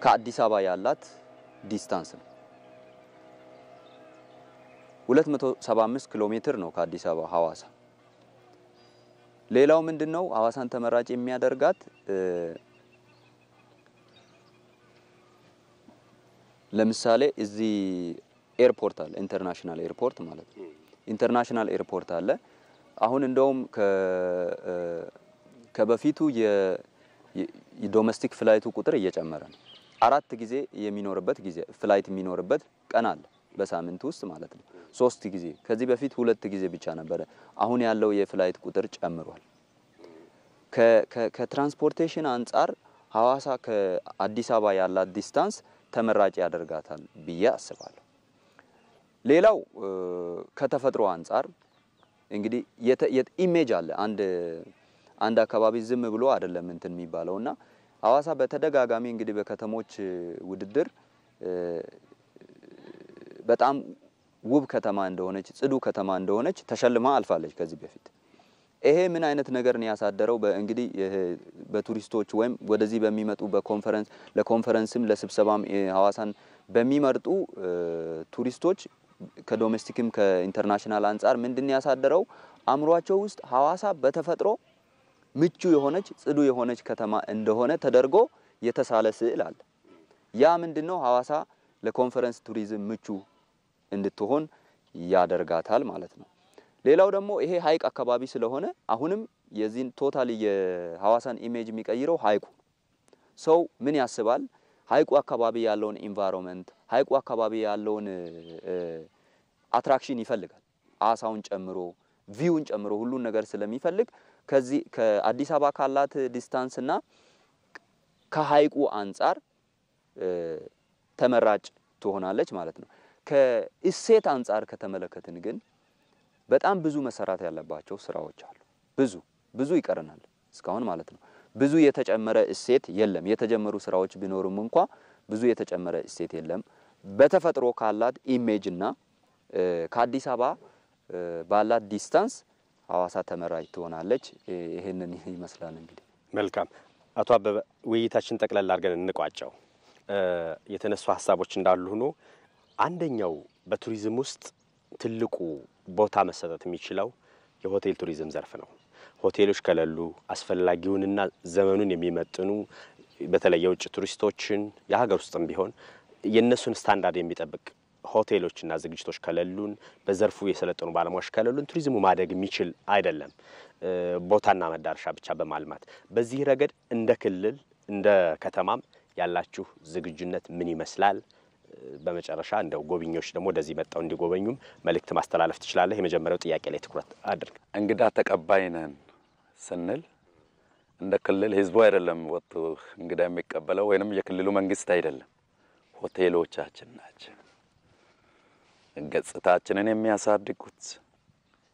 C: ከአዲስ አበባ ያላት ዲስታንስ ነው። 275 ኪሎ ሜትር ነው ከአዲስ አበባ ሐዋሳ። ሌላው ምንድነው ሐዋሳን ተመራጭ የሚያደርጋት ለምሳሌ እዚህ ኤርፖርት አለ፣ ኢንተርናሽናል ኤርፖርት ማለት ነው። ኢንተርናሽናል ኤርፖርት አለ። አሁን እንደውም ከበፊቱ የዶሜስቲክ ፍላይቱ ቁጥር እየጨመረ ነው። 4 ጊዜ የሚኖርበት ጊዜ ፍላይት የሚኖርበት ቀን አለ በሳምንት ውስጥ ማለት ነው። 3 ጊዜ ከዚህ በፊት 2 ጊዜ ብቻ ነበር። አሁን ያለው የፍላይት ቁጥር ጨምሯል። ከትራንስፖርቴሽን አንፃር ሐዋሳ ከአዲስ አበባ ያላት ዲስታንስ ተመራጭ ያደርጋታል ብዬ አስባለሁ። ሌላው ከተፈጥሮ አንፃር እንግዲህ ኢሜጅ አለ። አንድ አካባቢ ዝም ብሎ አይደለም እንትን የሚባለውና ሐዋሳ በተደጋጋሚ እንግዲህ በከተሞች ውድድር በጣም ውብ ከተማ እንደሆነች ጽዱ ከተማ እንደሆነች ተሸልማ አልፋለች ከዚህ በፊት። ይሄ ምን አይነት ነገር ነው ያሳደረው? በእንግዲህ በቱሪስቶች ወይም ወደዚህ በሚመጡ ለኮንፈረንስም ለስብሰባም ሐዋሳን በሚመርጡ ቱሪስቶች ከዶሜስቲክም ከኢንተርናሽናል አንፃር ምንድነው ያሳደረው? አምሯቸው ውስጥ ሐዋሳ በተፈጥሮ ምቹ የሆነች ጽዱ የሆነች ከተማ እንደሆነ ተደርጎ የተሳለ ስዕል አለ። ያ ምንድነው ሐዋሳ ለኮንፈረንስ ቱሪዝም ምቹ እንድትሆን ያደርጋታል ማለት ነው። ሌላው ደግሞ ይሄ ሐይቅ አካባቢ ስለሆነ አሁንም የዚህን ቶታሊ የሐዋሳን ኢሜጅ የሚቀይረው ሐይቁ። ሰው ምን ያስባል? ሐይቁ አካባቢ ያለውን ኢንቫይሮንመንት ሐይቁ አካባቢ ያለውን አትራክሽን ይፈልጋል። አሳውን ጨምሮ ቪውን ጨምሮ ሁሉን ነገር ስለሚፈልግ ከዚህ ከአዲስ አበባ ካላት ዲስታንስና ከሐይቁ አንፃር ተመራጭ ትሆናለች ማለት ነው። ከእሴት አንፃር ከተመለከትን ግን በጣም ብዙ መሰራት ያለባቸው ስራዎች አሉ። ብዙ ይቀርናል እስካሁን ማለት ነው። ብዙ የተጨመረ እሴት የለም። የተጀመሩ ስራዎች ቢኖሩም እንኳን ብዙ የተጨመረ እሴት የለም። በተፈጥሮ ካላት ኢሜጅና ከአዲስ አበባ ባላት ዲስታንስ ሐዋሳ ተመራጭ ትሆናለች። ይሄንን ይመስላል እንግዲህ።
A: መልካም አቶ አበበ ውይይታችን ጠቅላላ አድርገን እንቋጨው። የተነሱ ሐሳቦች እንዳሉ ሆኖ አንደኛው በቱሪዝም ውስጥ ትልቁ ቦታ መሰጠት የሚችለው የሆቴል ቱሪዝም ዘርፍ ነው። ሆቴሎች ከሌሉ አስፈላጊውንና ዘመኑን የሚመጥኑ በተለይ የውጭ ቱሪስቶችን የሀገር ውስጥም ቢሆን የነሱን ስታንዳርድ የሚጠብቅ ሆቴሎችና ዝግጅቶች ከሌሉን በዘርፉ የሰለጠኑ ባለሙያዎች ከሌሉን ቱሪዝሙ ማደግ የሚችል አይደለም። ቦታና መዳረሻ ብቻ በማልማት በዚህ ረገድ እንደ ክልል እንደ ከተማም ያላችሁ ዝግጁነት ምን ይመስላል? በመጨረሻ እንደው ጎብኚዎች ደግሞ ወደዚህ መጣው እንዲጎበኙም መልእክት ማስተላለፍ ትችላለህ? የመጀመሪያው ጥያቄ ላይ ትኩረት አድርግ።
B: እንግዳ ተቀባይ ነን ስንል እንደ ክልል ህዝቡ አይደለም ወጥቶ እንግዳ የሚቀበለው ወይንም የክልሉ መንግስት አይደለም ሆቴሎቻችን ናቸው ገጽታችንን የሚያሳድጉት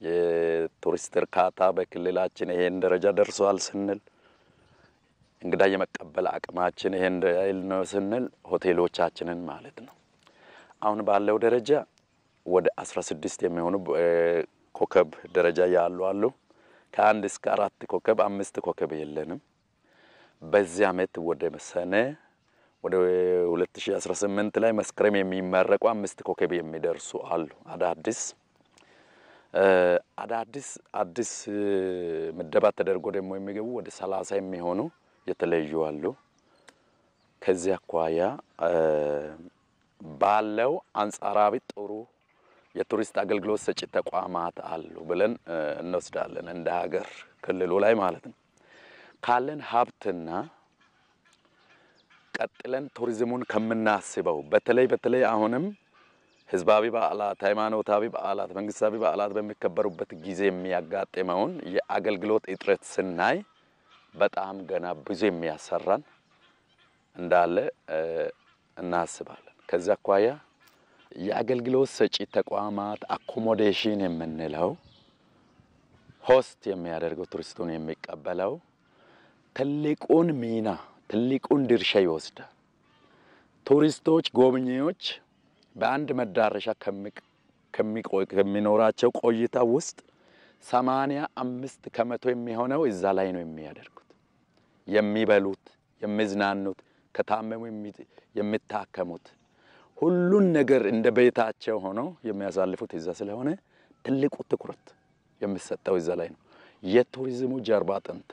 B: የቱሪስት እርካታ በክልላችን ይሄን ደረጃ ደርሷል ስንል እንግዳ የመቀበል አቅማችን ይሄን ነው ስንል ሆቴሎቻችንን ማለት ነው አሁን ባለው ደረጃ ወደ 16 የሚሆኑ ኮከብ ደረጃ ያሉ አሉ ከ1 እስከ 4 ኮከብ 5 ኮከብ የለንም በዚህ አመት ወደ መሰነ ወደ 2018 ላይ መስከረም የሚመረቁ 5 ኮከብ የሚደርሱ አሉ አዳዲስ ምደባ ተደርጎ ደግሞ የሚገቡ ወደ 30 የሚሆኑ የተለዩ አሉ ከዚህ አኳያ ባለው አንጻራዊ ጥሩ የቱሪስት አገልግሎት ሰጪ ተቋማት አሉ ብለን እንወስዳለን እንደ ሀገር ክልሉ ላይ ማለት ነው ካለን ሀብትና ቀጥለን ቱሪዝሙን ከምናስበው በተለይ አሁንም ህዝባዊ በዓላት ሃይማኖታዊ በዓላት መንግስታዊ በዓላት በሚከበሩበት ጊዜ የሚያጋጥመውን የአገልግሎት እጥረት ስናይ በጣም ገና ብዙ የሚያሰራን እንዳለ እናስባለን ከዛ አኳያ የአገልግሎት ሰጪ ተቋማት አኮሞዴሽን የምንለው ሆስት የሚያደርገው ቱሪስቱን የሚቀበለው ትልቁን ሚና ትልቁን ድርሻ ይወስዳል ቱሪስቶች ጎብኚዎች በአንድ መዳረሻ ከሚኖራቸው ቆይታ ውስጥ 85 ከመቶ የሚሆነው እዛ ላይ ነው የሚያደርጉት የሚበሉት የሚዝናኑት ከታመሙ የሚታከሙት ሁሉን ነገር እንደ ቤታቸው ሆኖ የሚያሳልፉት እዛ ስለሆነ ትልቁ ትኩረት የሚሰጠው እዛ ላይ ነው የቱሪዝሙ ጀርባ አጥንት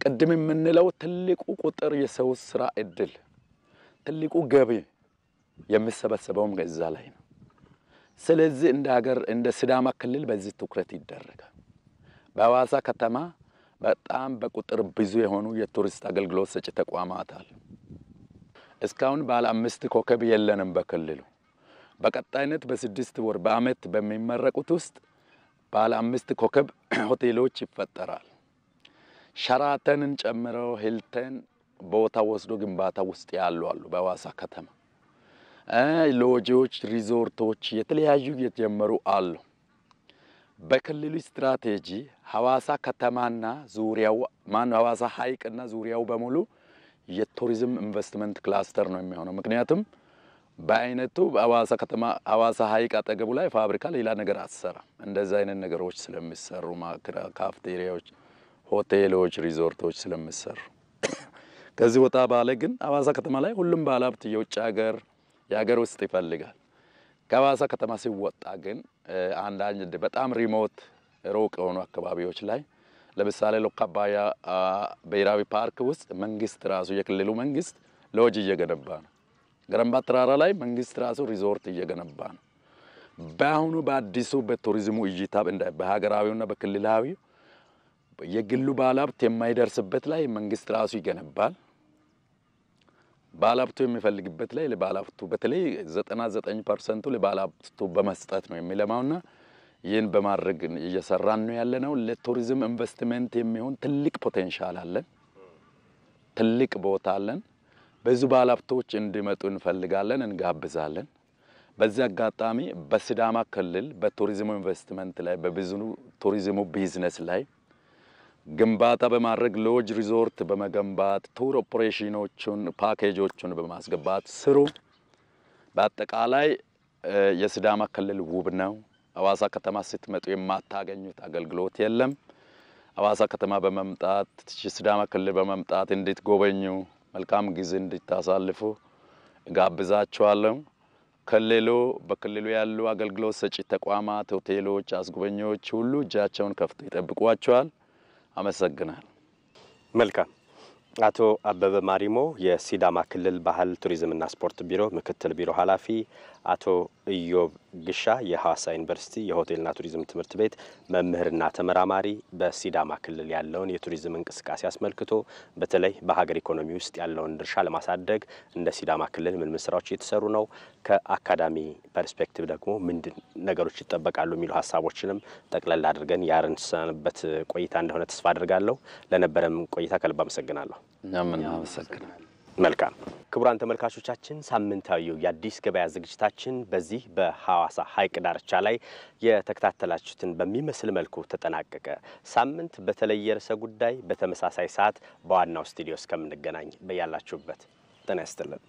B: ቀደም የምንለው ትልቁ ቁጥር የሰው ስራ እድል ትልቁ ገቢ የሚሰበሰበውም እዛ ላይ ነው ስለዚህ እንደ ሀገር እንደ ሲዳማ ክልል በዚህ ትኩረት ይደረጋል በሐዋሳ ከተማ በጣም በቁጥር ብዙ የሆኑ የቱሪስት አገልግሎት ሰጪ ተቋማት አሉ እስካሁን ባለ 5 ኮከብ የለንም በክልሉ በቀጣይነት በ6 ወር በአመት በሚመረቁት ውስጥ ባለ 5 ኮከብ ሆቴሎች ይፈጠራል ሸራተንን ጨምረው ሂልተን ቦታ ወስዶ ግንባታ ውስጥ ያሉ አሉ በሐዋሳ ከተማ ሎጂዎች ሪዞርቶች የተለያዩ የተጀመሩ አሉ በክልሉ ስትራቴጂ ሐዋሳ ከተማና ዙሪያው ሐዋሳ ሐይቅና ዙሪያው በሙሉ የቱሪዝም ኢንቨስትመንት ክላስተር ነው የሚሆነው ምክንያቱም በአይነቱ ሐዋሳ ከተማ ሐዋሳ ሐይቅ አጠገቡ ላይ ፋብሪካ ሌላ ነገር አሰራ እንደዛ አይነት ነገሮች ስለሚሰሩ ካፍቴሪያዎች ሆቴሎች ሪዞርቶች ስለሚሰሩ ከዚህ ወጣ ባለ ግን ሐዋሳ ከተማ ላይ ሁሉም ባለሀብት የውጭ ሀገር የሀገር ውስጥ ይፈልጋል ከሐዋሳ ከተማ ሲወጣ ግን አንዳንድ በጣም ሪሞት ሩቅ የሆኑ አካባቢዎች ላይ ለምሳሌ ሎካባያ ብሔራዊ ፓርክ ውስጥ መንግስት ራሱ የክልሉ መንግስት ሎጅ እየገነባ ነው ገረምባ ተራራ ላይ መንግስት ራሱ ሪዞርት እየገነባ ነው በአሁኑ በአዲሱ በቱሪዝሙ እይታ በሀገራዊውና በክልላዊ የግሉ ባለሀብት የማይደርስበት ላይ መንግስት ራሱ ይገነባል ባለሀብቱ የሚፈልግበት ላይ ለባለሀብቱ በተለይ 99% ለባለሀብቱ በመስጠት ነው የሚለማውና ይህን በማድረግ እየሰራን ነው ያለነው ለቱሪዝም ኢንቨስትመንት የሚሆን ትልቅ ፖቴንሻል አለን ትልቅ ቦታ አለን ብዙ ባለሀብቶች እንዲመጡ እንፈልጋለን እንጋብዛለን በዚህ አጋጣሚ በሲዳማ ክልል በቱሪዝም ኢንቨስትመንት ላይ በብዙ ቱሪዝሙ ቢዝነስ ላይ ግንባታ በማድረግ ሎጅ ሪዞርት በመገንባት ቱር ኦፕሬሽኖቹን ፓኬጆቹን በማስገባት ስሩ በአጠቃላይ የሲዳማ ክልል ውብ ነው ሐዋሳ ከተማ ስትመጡ የማታገኙት አገልግሎት የለም ሐዋሳ ከተማ በመምጣት ሲዳማ ክልል በመምጣት እንድትጎበኙ መልካም ጊዜ እንድታሳልፉ ጋብዛችኋለሁ ክልሉ በክልሉ ያሉ አገልግሎት ሰጪ ተቋማት ሆቴሎች አስጎበኞች ሁሉ እጃቸውን ከፍተው ይጠብቋቸዋል አመሰግናለሁ
A: መልካም አቶ አበበ ማሪሞ የሲዳማ ክልል ባህል ቱሪዝምና ስፖርት ቢሮ ምክትል ቢሮ ኃላፊ አቶ ኢዮብ ግሻ የሐዋሳ ዩኒቨርሲቲ የሆቴልና ቱሪዝም ትምህርት ቤት መምህርና ተመራማሪ በሲዳማ ክልል ያለውን የቱሪዝም እንቅስቃሴ አስመልክቶ በተለይ በሀገር ኢኮኖሚ ውስጥ ያለውን ድርሻ ለማሳደግ እንደ ሲዳማ ክልል ምን ስራዎች እየተሰሩ ነው፣ ከአካዳሚ ፐርስፔክቲቭ ደግሞ ምንድን ነገሮች ይጠበቃሉ የሚሉ ሀሳቦችንም ጠቅለል አድርገን ያረንሳንበት ቆይታ እንደሆነ ተስፋ አድርጋለሁ። ለነበረም ቆይታ ከልብ አመሰግናለሁ።
B: እኛም እናመሰግናለን።
A: መልካም ክቡራን ተመልካቾቻችን፣ ሳምንታዊው የአዲስ ገበያ ዝግጅታችን በዚህ በሐዋሳ ሐይቅ ዳርቻ ላይ የተከታተላችሁትን በሚመስል መልኩ ተጠናቀቀ። ሳምንት በተለየ ርዕሰ ጉዳይ በተመሳሳይ ሰዓት በዋናው ስቱዲዮ እስከምንገናኝ በያላችሁበት ጤና ይስጥልን።